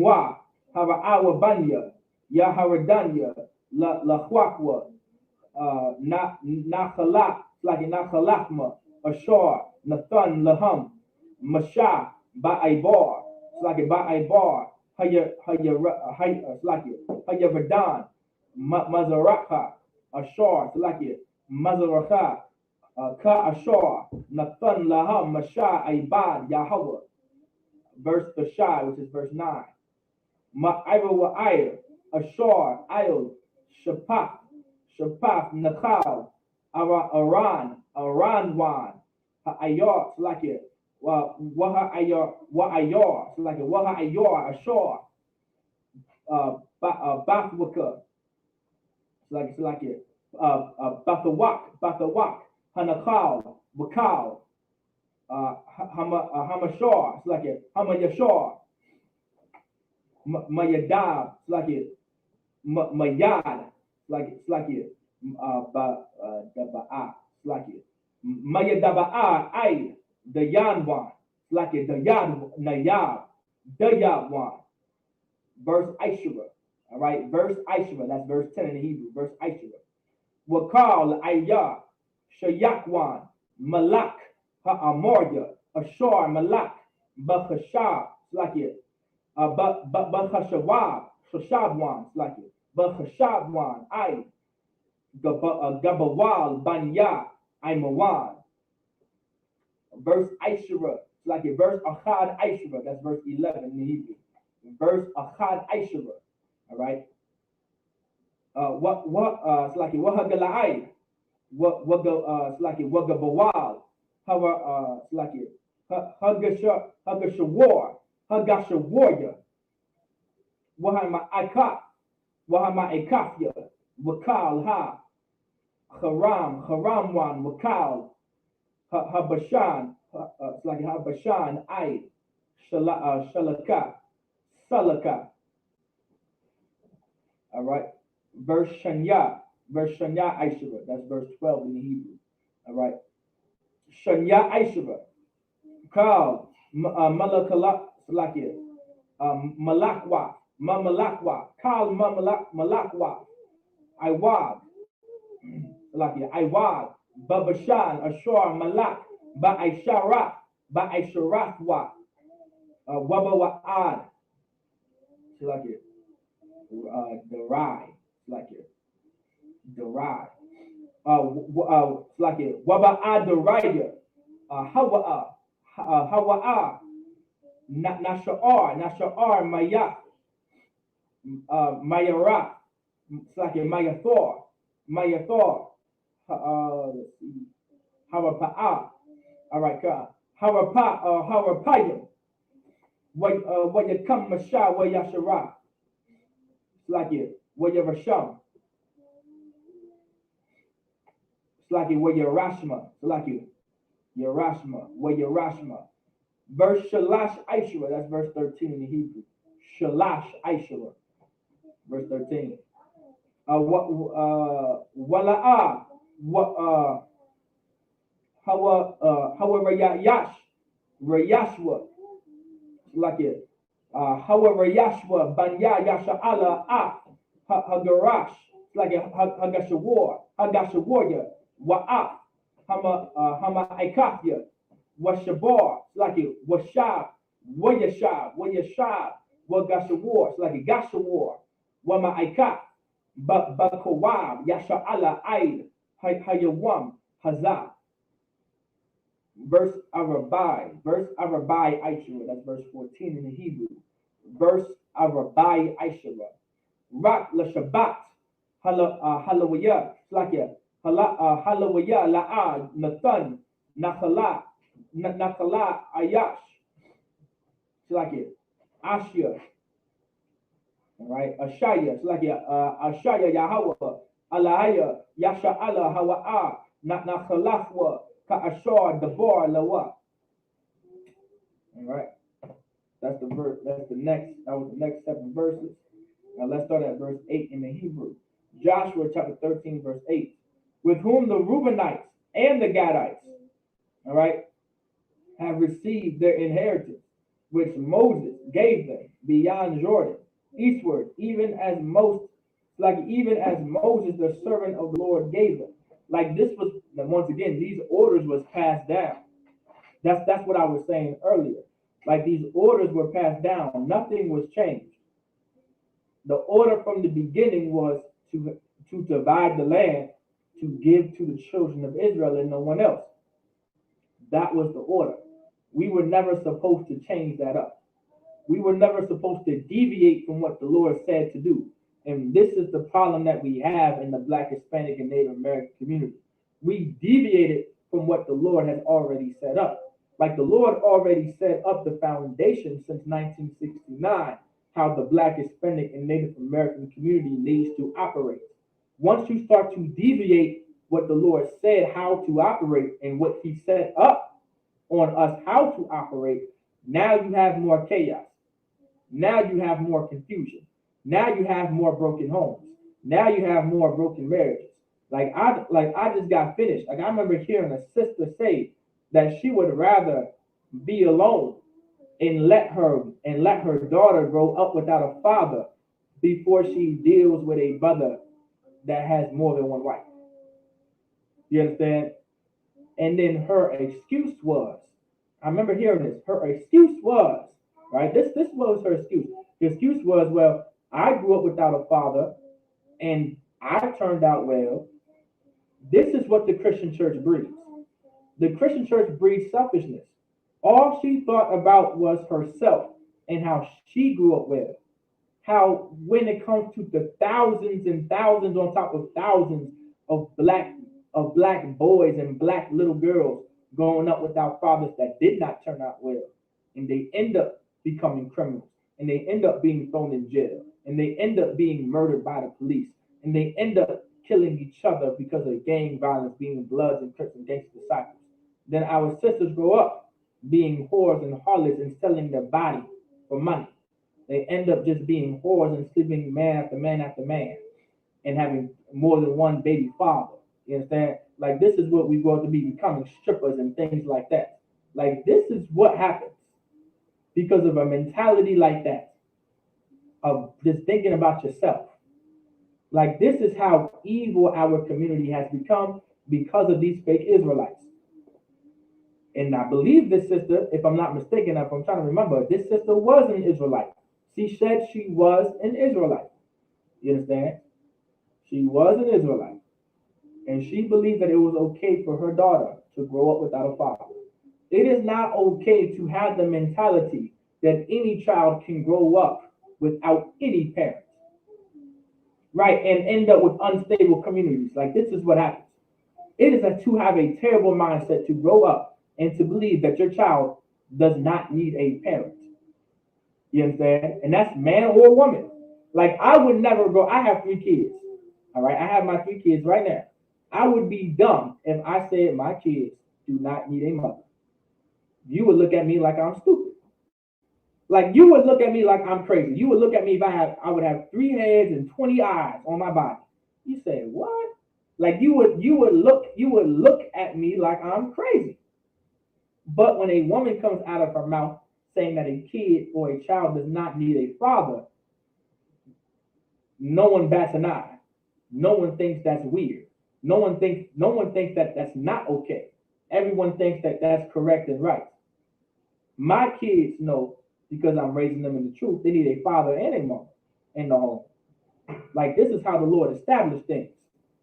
wa hava awa banya ya haradanya la hwakwa na khalak like na khalakma ashar nathan laham masha ba ibar like ba ibar haya radan mazaraka ashar like mazaraka ka ashar nathan laham masha ibad yahweh. Verse Bashai, which is verse 9. Ma'ira wa ire, Ashar, Ayod, Shapaf, Nakhal, Aranwan, Ha'ayar, like it, Waha'ayar, like it, Waha'ayar, Ashar, Bathwaka, like it, Bathawak, Hanakal, Wakal, Hamashar, it's like it. Hamayashar, Mayadab, it's like it. Mayad, it's like it. Daba'a, it's like it. Mayadaba'a, ay, the Yanwan, it's like it. The Yan, Nayab, the Yabwan. Verse Aishura, all right. Verse Aishura, that's verse 10 in the Hebrew. Verse Aishura. Wakal, Ayah, Shayakwan, Malak. Ha'amorya, Ashar, Malak, Bakhashab, like it. Bakhashawab, Shashabwan, like it. Bakhashabwan, I. Gabawal, Banya, Imawan. Verse Aishura, like it. Verse Achad Aishura, that's verse 11 in the Hebrew. Verse Achad Aishura, all right. It's like it. Wahagalai, it's like it. Wagabawal. Hawa like it. Hagashawar, Hagashawarya. Wahama Ikafya, Wakal Ha, Haramwan, Wakal, Habashan, it's like Habashan, I, Shalaka, Salaka. All right. Verse Shanya Aishura, that's verse 12 in the Hebrew. All right. Shanya Aishura, Kal, Malakala, like it. Malakwa, Mamalakwa, Kal Malakwa, Iwab, like it. Iwab, Babashan, Ashar, Malak, Ba'aisharafwa, Wabawa'ad, like it. Derai, like it. Derai. Like it. Waba'ad Deraya, Hawa'a, Nasha'ar, Maya, Mayara, it's like it. Mayathor, let's see. Harapa'a, all right, Harapayim, what you come Masha, where Yashara, it's like it. Where you Rasham, it's like it. Where you Rashma, it's like it. Yerashma, where Yerashma. Verse Shalash Aishura, that's verse 13 in the Hebrew. Shalash Aishura, verse 13. Wala'a, Rayashwa, like it. Rayashwa, Banya Yasha'ala, Hagarash, like it. Hagashawarya, Wa'af, Hama Ikafya, Washabar, like it. Washab, Wayashab, Wagashawar, like it. Gashawar, Wama Ikaf, Bakawab, Yasha'ala Aid, Hayawam, Hazah. Verse Arabai Aishara, that's verse 14 in the Hebrew. Verse Arabai Aishara. Rak la Shabbat, Halawaya, Slakia, Halawaya La'a, Nathan, Nakala Ayash, Slakia, Ashia, all right, Ashaya, Slakia, Ashaya Yahweh, Alahaya, Yasha Allah, Hawa'a, Nakhalafwa, Ka'ashar, Dabar, Lawa. All right, that's the verse, that was the next 7 verses. Now let's start at verse 8 in the Hebrew. Joshua chapter 13, verse 8. With whom the Reubenites and the Gadites, all right, have received their inheritance, which Moses gave them beyond Jordan, eastward, even as Moses, the servant of the Lord, gave them. Like this was, once again, these orders was passed down. That's what I was saying earlier. Like these orders were passed down. Nothing was changed. The order from the beginning was to divide the land, to give to the children of Israel and no one else. That was the order. We were never supposed to change that up. We were never supposed to deviate from what the Lord said to do. And this is the problem that we have in the Black, Hispanic, and Native American community. We deviated from what the Lord has already set up. Like the Lord already set up the foundation since 1969, how the Black, Hispanic, and Native American community needs to operate. Once you start to deviate what the Lord said how to operate and what he set up on us how to operate, now you have more chaos. Now you have more confusion. Now you have more broken homes. Now you have more broken marriages. Like I just got finished. Like I remember hearing a sister say that she would rather be alone and let her daughter grow up without a father before she deals with a brother that has more than one wife. You understand? And then her excuse was, I remember hearing this. Her excuse was, right? This was her excuse. The excuse was, well, I grew up without a father and I turned out well. This is what the Christian church breeds. The Christian church breeds selfishness. All she thought about was herself and how she grew up well. How when it comes to the thousands and thousands on top of thousands of black boys and black little girls growing up without fathers that did not turn out well, and they end up becoming criminals, and they end up being thrown in jail, and they end up being murdered by the police, and they end up killing each other because of gang violence, being Bloods and Crips and gangster disciples. Then our sisters grow up being whores and harlots and selling their body for money. They end up just being whores and sleeping man after man after man and having more than one baby father. You understand? Like this is what we grow up to be, becoming strippers and things like that. Like this is what happens because of a mentality like that, of just thinking about yourself. Like this is how evil our community has become because of these fake Israelites. And I believe this sister, if I'm not mistaken, if I'm trying to remember, this sister was an Israelite. She said she was an Israelite. You understand? She was an Israelite. And she believed that it was okay for her daughter to grow up without a father. It is not okay to have the mentality that any child can grow up without any parents. Right? And end up with unstable communities. Like this is what happens. It is to have a terrible mindset to grow up and to believe that your child does not need a parent. You understand? And that's man or woman. Like I would never go, I have 3 kids. All right, I have my 3 kids right now. I would be dumb if I said my kids do not need a mother. You would look at me like I'm stupid. Like you would look at me like I'm crazy. You would look at me if I would have 3 heads and 20 eyes on my body. You say, what? Like you would look at me like I'm crazy. But when a woman comes out of her mouth saying that a kid or a child does not need a father, no one bats an eye. No one thinks that's weird. No one thinks that that's not okay. Everyone thinks that that's correct and right. My kids know, because I'm raising them in the truth, they need a father and a mother in the home. Like this is how the Lord established things,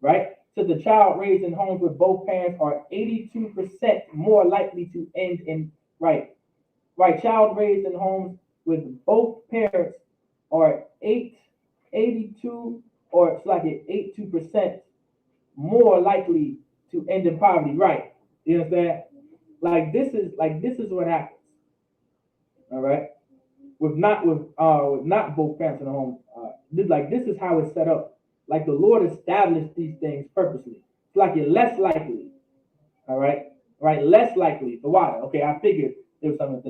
right? So the child raised in homes with both parents are 82% more likely to end in right. Child raised in homes with both parents are 82 or it's like 82% more likely to end in poverty. Right. You understand? Like this is what happens. All right. With not both parents in the home. This is how it's set up. Like the Lord established these things purposely. It's like you're less likely. All right. Right. Less likely. The why? Okay. I figured there was something.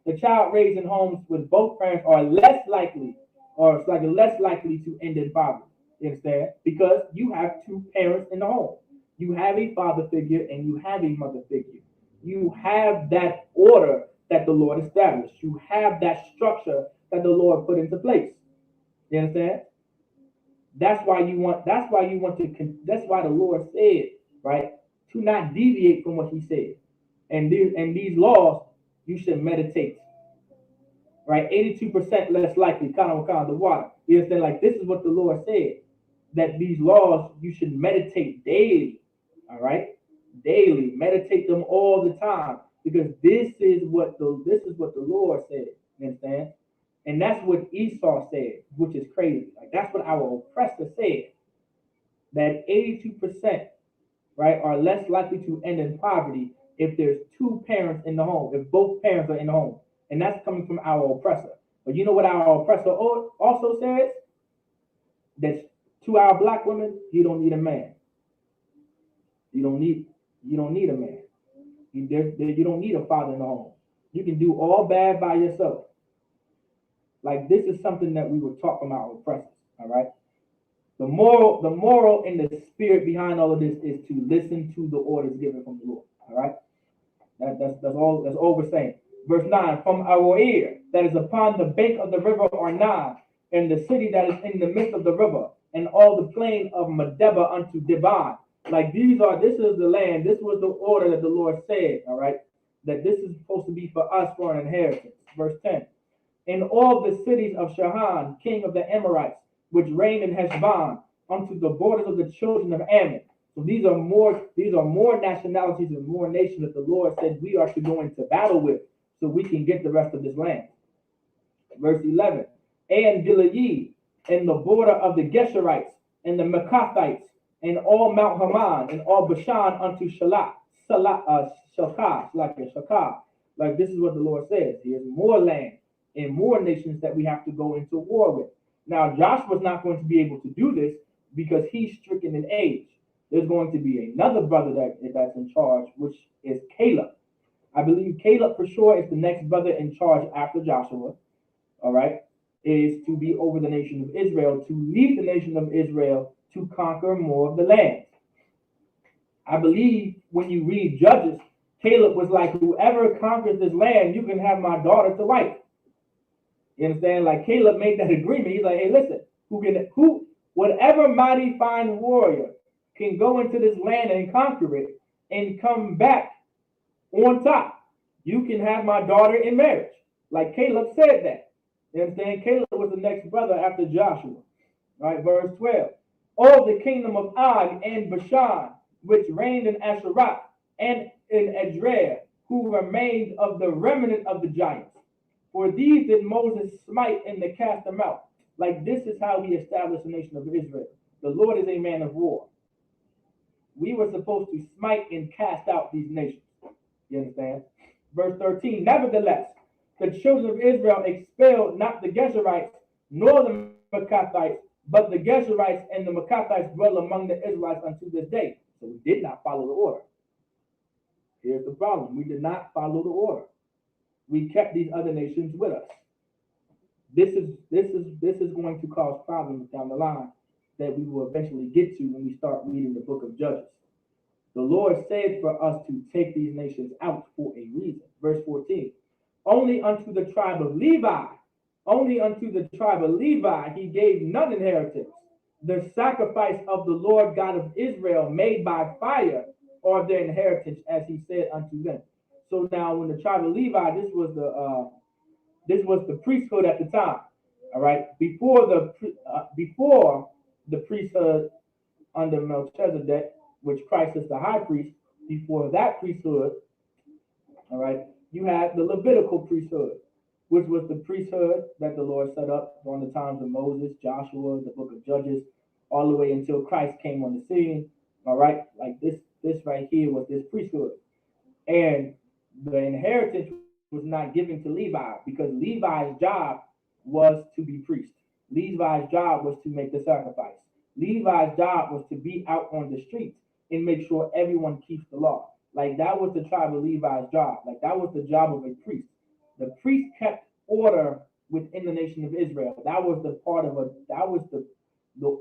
The child raised in homes with both parents are less likely, or it's like less likely to end in poverty. You understand? Because you have two parents in the home. You have a father figure and you have a mother figure. You have that order that the Lord established. You have that structure that the Lord put into place. You understand? That's why the Lord said, right, to not deviate from what he said. And these laws you should meditate. Right? 82% less likely, kind of the water. You understand? Like this is what the Lord said. That these laws you should meditate daily. All right? Daily. Meditate them all the time. Because this is what the Lord said. You understand? And that's what Esau said, which is crazy. Like that's what our oppressor said. That 82%, right, are less likely to end in poverty if there's two parents in the home, if both parents are in the home. And that's coming from our oppressor. But you know what our oppressor also says? That to our black women, you don't need a man. You don't need a man. You don't need a father in the home. You can do all bad by yourself. Like this is something that we were taught from our oppressors. All right. The moral and the spirit behind all of this is to listen to the orders given from the Lord. All right. That's all we're saying. Verse 9, from our ear that is upon the bank of the river Arnon, and the city that is in the midst of the river, and all the plain of Medeba unto Dibon. Like this is the land, this was the order that the Lord said, all right, that this is supposed to be for us for an inheritance. Verse 10, in all the cities of Shahan, king of the Amorites, which reigned in Heshbon, unto the borders of the children of Ammon. So these are more nationalities and more nations that the Lord said we are to go into battle with, so we can get the rest of this land. Verse 11, and Gilead, and the border of the Geshurites, and the Mekathites, and all Mount Haman, and all Bashan unto Shakah. Like this is what the Lord says. Here's more land and more nations that we have to go into war with. Now, Joshua's not going to be able to do this because he's stricken in age. There's going to be another brother that's in charge, which is Caleb. I believe Caleb for sure is the next brother in charge after Joshua, all right, is to be over the nation of Israel, to lead the nation of Israel to conquer more of the land. I believe when you read Judges, Caleb was like, whoever conquers this land, you can have my daughter to wife. You understand? Like Caleb made that agreement. He's like, hey, listen, whatever mighty fine warrior can go into this land and conquer it and come back on top, you can have my daughter in marriage. Like Caleb said that. You understand? Caleb was the next brother after Joshua. Right, verse 12. All the kingdom of Og and Bashan, which reigned in Asherah and in Edrei, who remained of the remnant of the giants. For these did Moses smite and to cast them out. Like this is how we established the nation of Israel. The Lord is a man of war. We were supposed to smite and cast out these nations. You understand? Verse 13, nevertheless, the children of Israel expelled not the Geshurites nor the Mekathites, but the Geshurites and the Mekathites dwell among the Israelites unto this day. So we did not follow the order. Here's the problem. We did not follow the order. We kept these other nations with us. This is going to cause problems down the line that we will eventually get to when we start reading the book of Judges. The Lord said for us to take these nations out for a reason. Verse 14, only unto the tribe of Levi he gave none inheritance. The sacrifice of the Lord God of Israel made by fire are their inheritance, as he said unto them. So now when the tribe of Levi, this was the priesthood at the time. All right, before the priesthood under Melchizedek, which Christ is the high priest, before that priesthood, all right, you had the Levitical priesthood, which was the priesthood that the Lord set up during the times of Moses, Joshua, the book of Judges, all the way until Christ came on the scene. All right, like this right here was this priesthood. And the inheritance was not given to Levi because Levi's job was to be priest. Levi's job was to make the sacrifice. Levi's job was to be out on the streets and make sure everyone keeps the law. Like that was the tribe of Levi's job. Like that was the job of a priest. The priest kept order within the nation of Israel. That was the part of that was the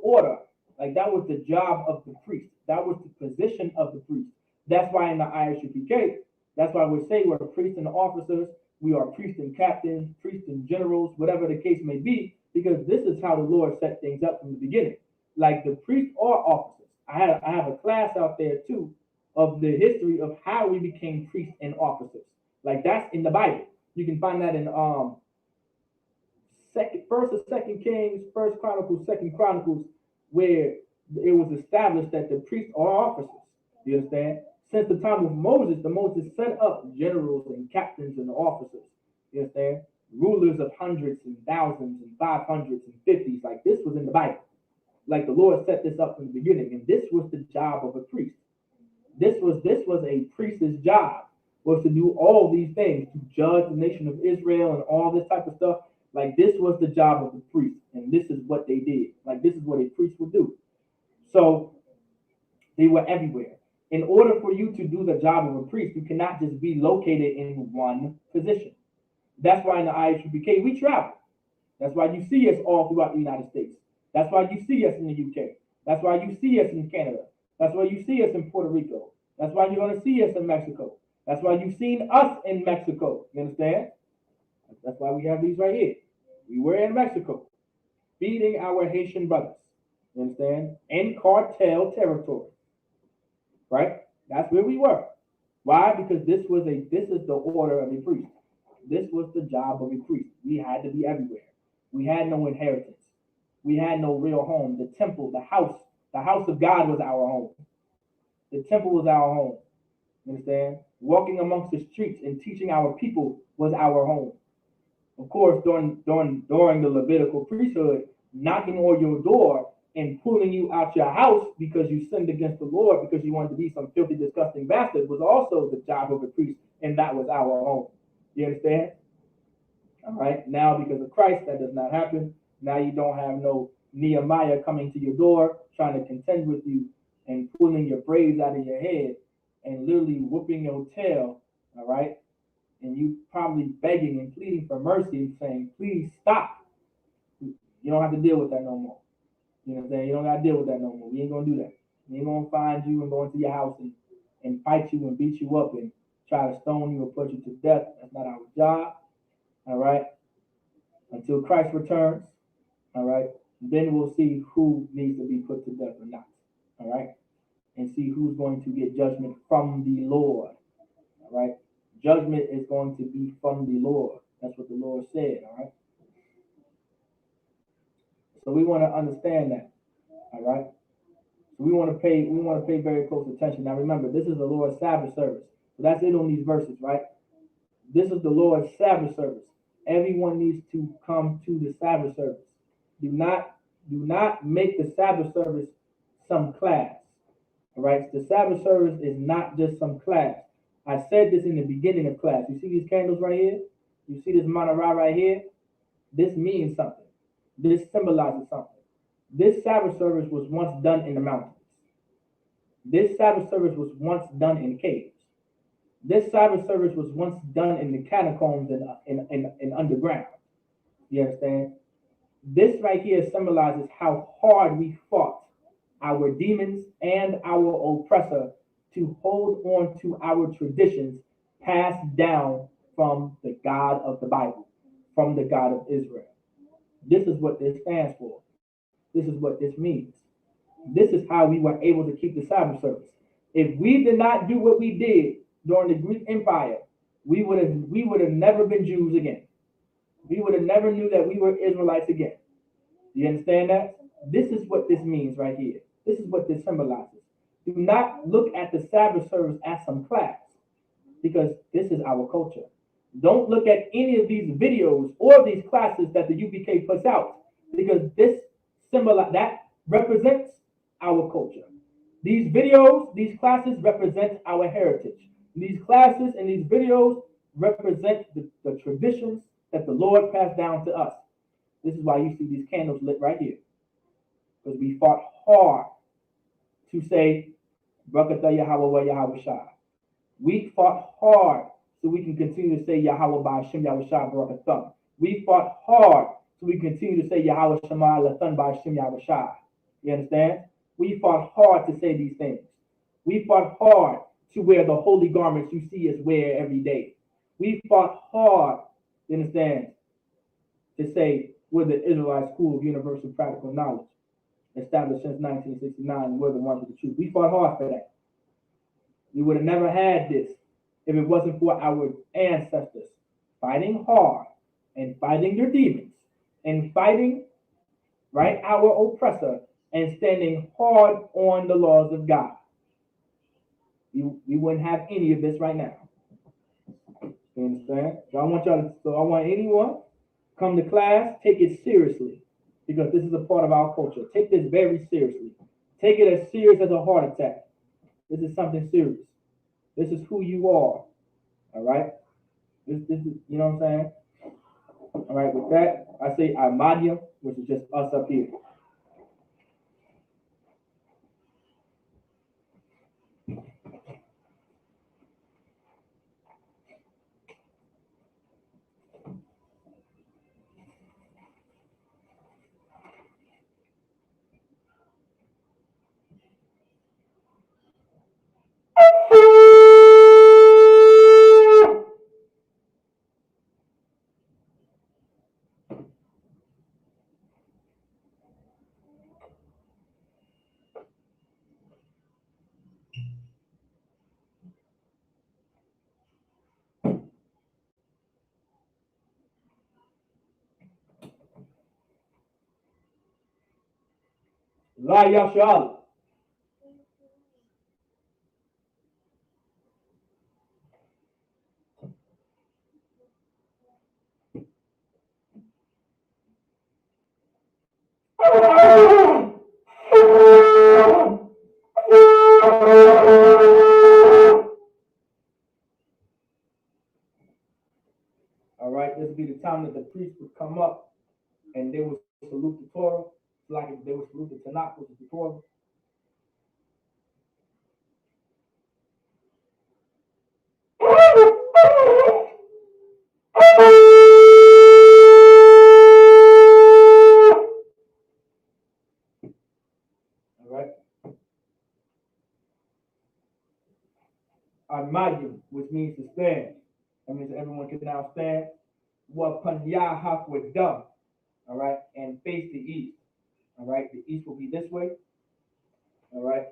order. Like that was the job of the priest. That was the position of the priest. That's why in the ISUPK, that's why we say we're priests and officers, we are priests and captains, priests and generals, whatever the case may be, because this is how the Lord set things up from the beginning. Like the priests are officers. I have a class out there too of the history of how we became priests and officers. Like that's in the Bible. You can find that in First or Second Kings, First Chronicles, Second Chronicles, where it was established that the priests are officers. You understand? Since the time of Moses, the Moses set up generals and captains and officers. You understand? Rulers of hundreds and thousands and 500s and 50s. Like this was in the Bible. Like the Lord set this up from the beginning, and this was the job of a priest. This was a priest's job, was to do all these things, to judge the nation of Israel and all this type of stuff. Like this was the job of the priest, and this is what they did. Like this is what a priest would do. So they were everywhere. In order for you to do the job of a priest, you cannot just be located in one position. That's why in the ISUPK we travel. That's why you see us all throughout the United States. That's why you see us in the UK. That's why you see us in Canada. That's why you see us in Puerto Rico. That's why you're going to see us in Mexico. That's why you've seen us in Mexico. You understand? That's why we have these right here. We were in Mexico, feeding our Haitian brothers. You understand? In cartel territory. Right? That's where we were. Why? Because this is the order of a priest. This was the job of a priest. We had to be everywhere. We had no inheritance. We had no real home. The temple, the house of God was our home. The temple was our home. You understand? Walking amongst the streets and teaching our people was our home. Of course, during the Levitical priesthood, knocking on your door and pulling you out your house because you sinned against the Lord, because you wanted to be some filthy, disgusting bastard, was also the job of a priest, and that was our home. You understand? All right. Now, because of Christ, that does not happen. Now you don't have no Nehemiah coming to your door trying to contend with you and pulling your braids out of your head and literally whooping your tail. All right. And you probably begging and pleading for mercy and saying, please stop. You don't have to deal with that no more. You know what I'm saying? You don't got to deal with that no more. We ain't going to do that. We ain't going to find you and go into your house and fight you and beat you up and try to stone you or put you to death. That's not our job. All right. Until Christ returns. All right. Then we'll see who needs to be put to death or not. All right. And see who's going to get judgment from the Lord. All right. Judgment is going to be from the Lord. That's what the Lord said. All right. So we want to understand that. All right. So we want to pay very close attention. Now remember, this is the Lord's Sabbath service. So that's it on these verses, right? This is the Lord's Sabbath service. Everyone needs to come to the Sabbath service. Do not make the Sabbath service some class. All right. The Sabbath service is not just some class. I said this in the beginning of class. You see these candles right here? You see this menorah right here? This means something. This symbolizes something. This Sabbath service was once done in the mountains. This Sabbath service was once done in caves. This Sabbath service was once done in the catacombs and underground. You understand? This right here symbolizes how hard we fought our demons and our oppressor to hold on to our traditions passed down from the God of the Bible, from the God of Israel. This is what this stands for. This is what this means. This is how we were able to keep the Sabbath service. If we did not do what we did during the Greek Empire, we would have never been Jews again. We would have never knew that we were Israelites again. You understand that? This is what this means right here. This is what this symbolizes. Do not look at the Sabbath service as some class, because this is our culture. Don't look at any of these videos or these classes that the UPK puts out, because this symbol that represents our culture. These videos, these classes represent our heritage. These classes and these videos represent the traditions that the Lord passed down to us. This is why you see these candles lit right here, because we fought hard to say, Barakatah Yahweh wa Yahweh Shai. We fought hard so we can continue to say Yahweh by Hashem Yahweh Shai Barakatah. We fought hard so we continue to say Yahweh Shema Lathan by Hashem Yahweh Shai. You understand? We fought hard to say these things. We fought hard to wear the holy garments you see us wear every day. We fought hard, you understand, to say we're the Israelite School of Universal Practical Knowledge, established since 1969, and we're the ones with the truth. We fought hard for that. We would have never had this if it wasn't for our ancestors fighting hard and fighting their demons and fighting, right, our oppressor and standing hard on the laws of God. We wouldn't have any of this right now. You understand? So I want anyone come to class, take it seriously, because this is a part of our culture. Take this very seriously. Take it as serious as a heart attack. This is something serious. This is who you are. All right? This is, you know what I'm saying? All right, with that, I say Ahmadiyya, which is just us up here. La Yashal. All right, this would be the time that the priest would come up and they would salute the Torah, like they would salute the Tanakh, which is the Torah. All right. Amayim, which means to stand. That means everyone can now stand. Wapanyahak with done. All right, and face the east. All right, the east will be this way. All right,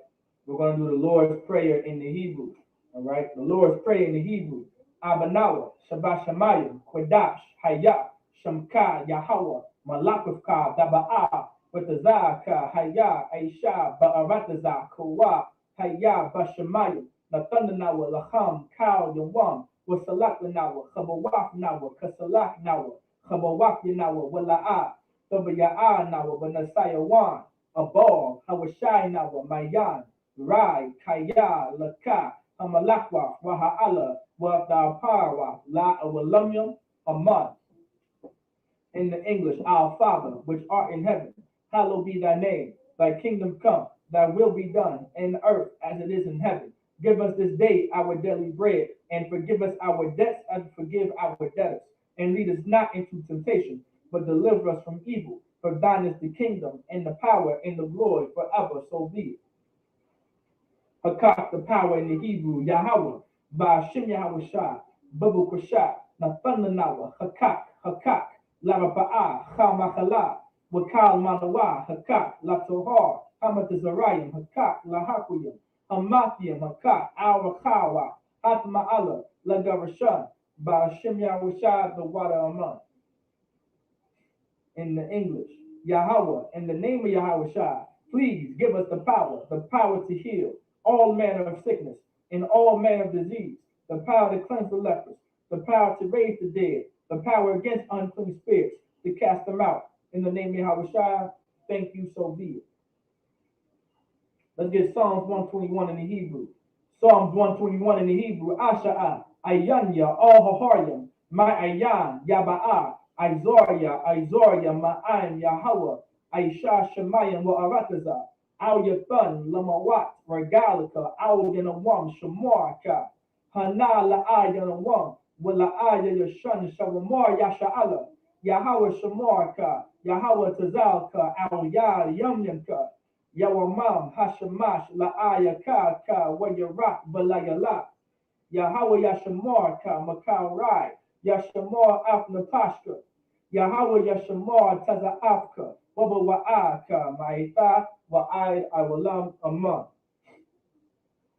we're going to do the Lord's Prayer in the Hebrew. All right, the Lord's Prayer in the Hebrew. Abanawa, Shabbat Shemayim, Kodash, Hayah, Shamka, Yahweh, Malakufka, Daba'a, Batazaka, Hayah, Aisha, Ba'arataza, Kawa, Hayah, Bashamayim, Nathanawa, Lacham, Kal, Yawam, Wasalak Nawa, Kabawak Nawa, Kasalak Nawa, Kabawak Nawa, Wala'a, Tabaya'a Nawa, Banasaya Wan, Abal, Hawashai Nawa, Mayan, Rai, Kaya, Laka, Amalakwa, Waha'ala, Wadaparawa, La Awalamyam, Amad. In the English, our Father, which art in heaven, hallowed be thy name. Thy kingdom come, thy will be done in earth as it is in heaven. Give us this day our daily bread, and forgive us our debts as we forgive our debtors. And lead us not into temptation, but deliver us from evil. For thine is the kingdom, and the power, and the glory forever, so be it. Hakak, the power in the Hebrew, Yahweh, Ba'ashem Yahweh Shai, Babu Kushah, Nathananawa, Hakak, Larapa'ah, Chamachala, Wakal Manawa, Hakak, Latohar, Hamatazarayim, Hakak, Lahakuyim, Hamathiim, Hakak, Al-Rakawa, Atma'ala, Lagarashan, Ba'ashem Yahweh Shai, the water among. In the English, Yahweh, in the name of Yahweh Shai, please give us the power to heal all manner of sickness and all manner of disease, the power to cleanse the lepers, the power to raise the dead, the power against unclean spirits, to cast them out. In the name of Yahweh Shai, thank you, so be it. Let's get Psalms 121 in the Hebrew. Psalms 121 in the Hebrew. Asha'a, Ayanya, All Haharyam, Ma'ayan, Yaba'a, Izoria, Ma'an, Yahweh, Aisha, Shemayim, Wa'arataza, Al Yathan, Lamawat, Regalika, Al Yanawam, Shamarka, Hana La'a Yanawam, Wala'aya Yashan, Shawamar, Yasha'ala, Yahweh Shamarka, Yahweh Tazalka, Al Yad, Yamyamka, Yawamam, Hashamash, La'aya Ka, Wayarak, Balayala, Yahweh Yashamar Ka, Makau Rai, Yashamar Afnapashka, Yahweh Yashamar Taza Afka, Waba Wa'aka, Ma'ita, Wa'ai, Awalam Amon.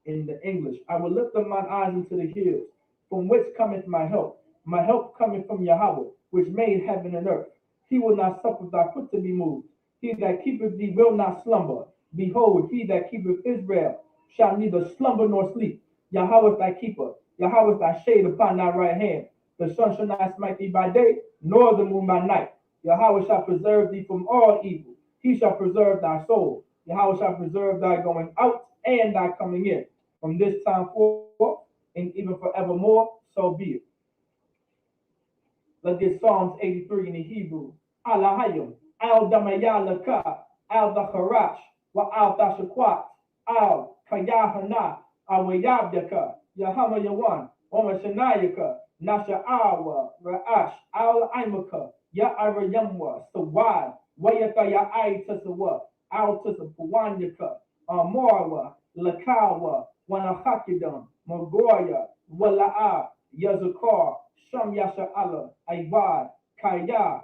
In the English, I will lift up mine eyes into the hills, from which cometh my help. My help cometh from Yahweh, which made heaven and earth. He will not suffer thy foot to be moved. He that keepeth thee will not slumber. Behold, he that keepeth Israel shall neither slumber nor sleep. Yahweh is thy keeper. Yahweh is thy shade upon thy right hand. The sun shall not smite thee by day, nor the moon by night. Yahweh shall preserve thee from all evil. He shall preserve thy soul. Yahweh shall preserve thy going out and thy coming in, from this time forth and even forevermore, so be it. Let's get Psalms 83 in the Hebrew. Alahayim, Al Damayalaka, Al Dacharash, Wa Al Dashakwat, Al Kayahana, Awayabdaka, Yahama Yawan, Omashanayaka, Nasha'awa, Ra'ash, Al Imaka, Ya'arayamwa, Sawad, Wayaka Ya'ai Tasawa, Al Tasapuanyaka, Amorwa, Lakawa, Wanahakidam, Magoya, Wala'a, Yazakar, Sham Yasha'ala, Aivad, Kaya,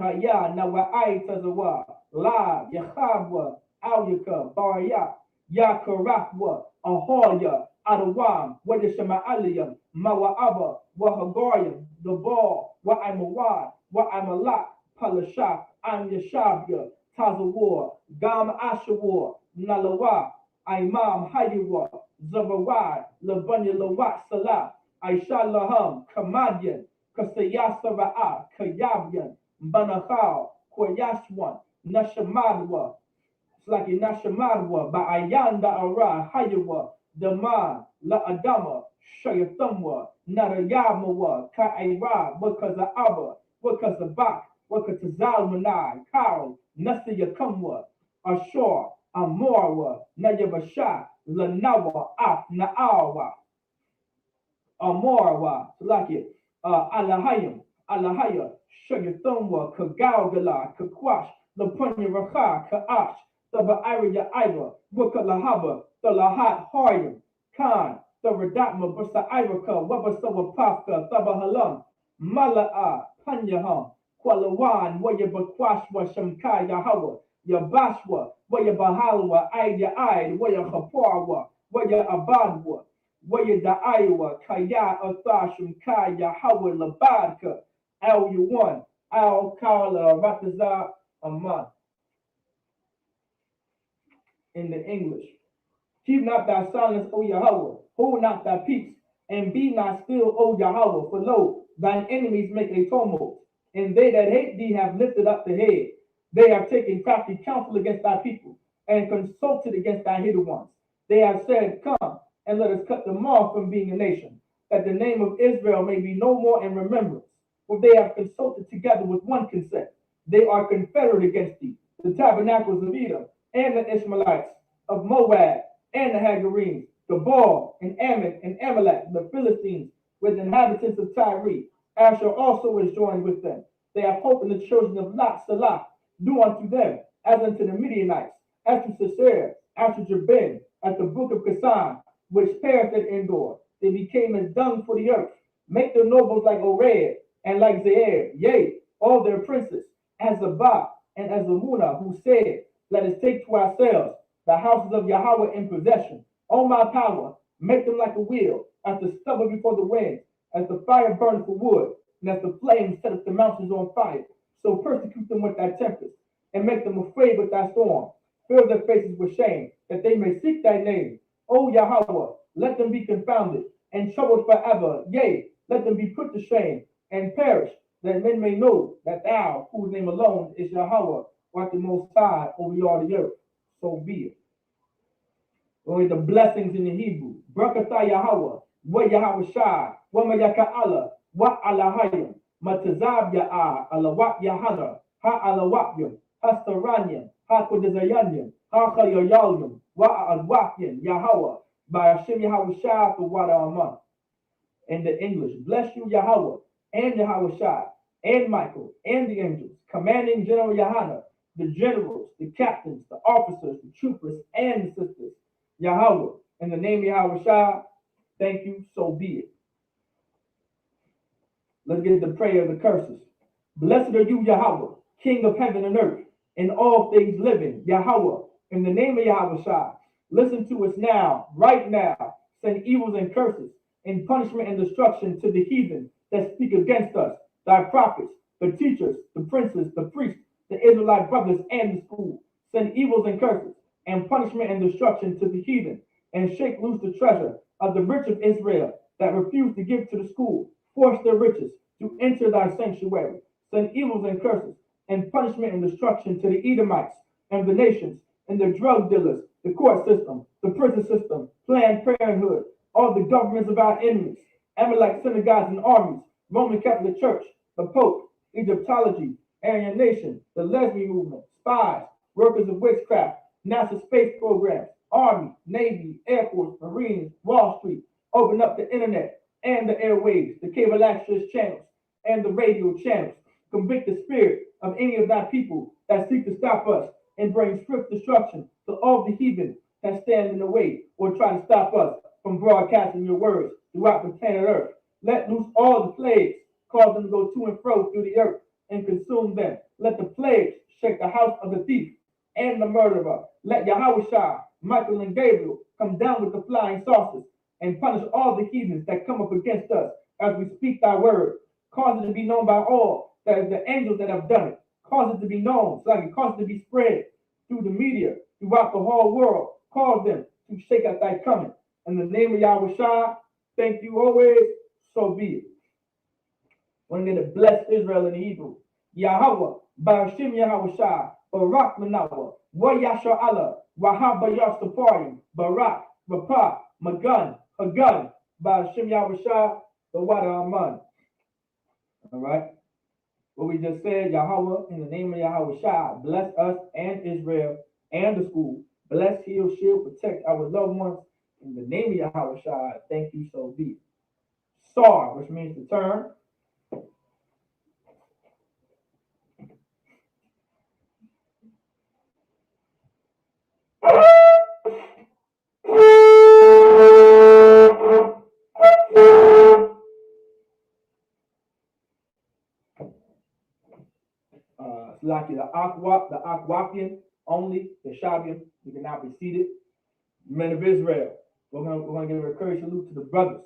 Nawa'ai Tazawa, La, Yahabwa, Alyaka, Baraya, Yakarahwa, Ahoya, Adawam, Wadishama'aliyam, Mawa'aba, Wahagoyam, the Ball, Wa'imawad, Wa'imala, Palashak, Am Yashabya, Tazawar, Gam Ashawar, Nalawa, Imam Hayuwa, Zawawad, Labanya Lawat Salah, Aisha Laham, Kamadian, Kasayasara'a, Kayabian, Banahal, Koyashwan, Nashamadwa, Slaki Nashamadwa, Ba'ayanda Ara, Hayawa, Dama, La Adama, Shayathamwa, Narayamawa, Ka'ira, Wakaza'aba, Wakazabak, Wakatazalmanai, Kau, Nasiyakamwa, Ashor, Amorwa, Nayabasha, Lanawa, Af, Na'awa, Amorwa, Slaki, Alahayim, Alahaya, Shagathumwa, Kagalgala, Kakwash, Lapunya Raha, Ka'ash, Saba Iriya Iva, Wukalahaba, the Lahat Haryam, Khan, the Radatma, Busa Iraka, Wabasawa Pafka, Saba Halam, Mala'a, Panyaham, Kwalawan, Wayabakwash, Washamkai Yahawa, Yabashwa, Wayabahalwa, Ida Id, Wayahaparwa, Wayabadwa, Waya da Iowa, Kaya Athashim, Kaya Hawa Labadka, Al Yuwan, Al Kala Rataza Aman. In the English, keep not thy silence, O Yahweh, hold not thy peace, and be not still, O Yahweh, for lo, thine enemies make a tumult, and they that hate thee have lifted up the head. They have taken crafty counsel against thy people, and consulted against thy hidden ones. They have said, come, and let us cut them off from being a nation, that the name of Israel may be no more in remembrance. For they have consulted together with one consent. They are confederate against thee, the tabernacles of Edom, and the Ishmaelites of Moab, and the Hagarenes, the Baal, and Ammon, and Amalek, the Philistines, with the inhabitants of Tyre. Asher also is joined with them. They have hope in the children of Lot, Salah. Do unto them, as unto the Midianites, as to Sisera, as to Jabin, at the brook of Kasan, which perished at Endor. They became as dung for the earth. Make their nobles like Ored, and like Zair, yea, all their princes, as Zabah, and as Amuna, who said, let us take to ourselves the houses of Yahweh in possession. O my power, make them like a wheel, as the stubble before the wind, as the fire burns for wood, and as the flames set up the mountains on fire. So persecute them with thy tempest, and make them afraid with thy storm. Fill their faces with shame, that they may seek thy name. O Yahweh, let them be confounded and troubled forever. Yea, let them be put to shame and perish, that men may know that thou, whose name alone is Yahweh, art the most high over all the earth. So be it. Only the blessings in the Hebrew. Barakatah Yahweh, wa Yahweh Shai, wa Mayaka'ala, wa Alahayim, Matazab Ya'ah, Alawat Yahana, Ha Alawakyim, Ha Saranyim, Ha Kodazayanyim, Ha Chayayalim, wa Adwakyim, Yahweh, by Hashem Yahweh Shai for what Amon. In the English, bless you Yahweh, and Yahweh Shai, and Michael, and the angels, commanding General Yahana, the generals, the captains, the officers, the troopers, and the sisters. Yahweh, in the name of Yahweh Shai, thank you, so be it. Let's get the prayer of the curses. Blessed are you, Yahweh, King of heaven and earth, and all things living. Yahweh, in the name of Yahweh Shai, listen to us now, right now. Send evils and curses, and punishment and destruction to the heathen that speak against us, thy prophets, the teachers, the princes, the priests, the Israelite brothers, and the school. Send evils and curses, and punishment and destruction to the heathen, and shake loose the treasure of the rich of Israel that refuse to give to the school. Force their riches to enter thy sanctuary. Send evils and curses, and punishment and destruction to the Edomites and the nations, and the drug dealers, the court system, the prison system, Planned Parenthood, all the governments of our enemies, Amalek synagogues and armies, Roman Catholic Church, the Pope, Egyptology, Aryan Nation, the lesbian movement, spies, workers of witchcraft, NASA space programs, Army, Navy, Air Force, Marines, Wall Street. Open up the internet and the airwaves, the cable access channels, and the radio channels. Convict the spirit of any of thy people that seek to stop us, and bring swift destruction to all the heathen that stand in the way or try to stop us from broadcasting your words throughout the planet Earth. Let loose all the plagues, cause them to go to and fro through the earth and consume them. Let the plagues shake the house of the thief and the murderer. Let Yahweh Shai, Michael, and Gabriel come down with the flying saucers and punish all the heathens that come up against us as we speak thy word. Cause it to be known by all that is the angels that have done it. Cause it to be known, so I can cause it to be spread through the media, throughout the whole world. Cause them to shake at thy coming. In the name of Yahweh Shai, thank you always, so be it. We're going to bless Israel in the Hebrew. Yahweh, Barashim Yahweh Shai, Barak Manawa, Wa Yasha Allah, Wahab Bayar Safarim, Barak, Rapah, Magun, Hagun, Barashim Yahweh Shai, the water Aman. All right. What we just said, Yahweh, in the name of Yahweh Shai, bless us and Israel and the school. Bless, heal, shield, protect our loved ones. In the name of Yahweh Shai, thank you, so be it. Sar, which means to turn. Like the Akwakian only, the Shabian, we cannot be seated. Men of Israel, we're going to give a courage salute to the brothers.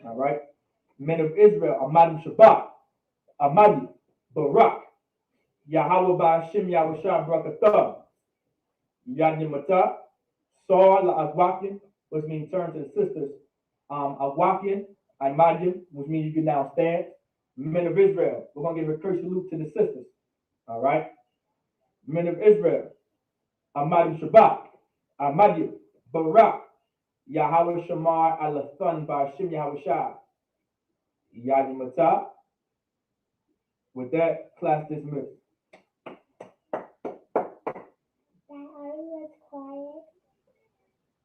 All right. Men of Israel, Amadim Shabbat, Amadi, Barak, Yahweh Ba'ashim Yahweh Shah Barakatah, Yadimata, Sar La Akwakian, which means turn to the sisters. Akwakian, Imadim, which means you can now stand. Men of Israel, we're going to give a courage salute to the sisters. All right. Men of Israel, Amadim Shabbat, Amadim, Barak, Yahweh Shamar Alathun Ba'ashim Yahweh Shah, Yadimata. With that, class dismissed.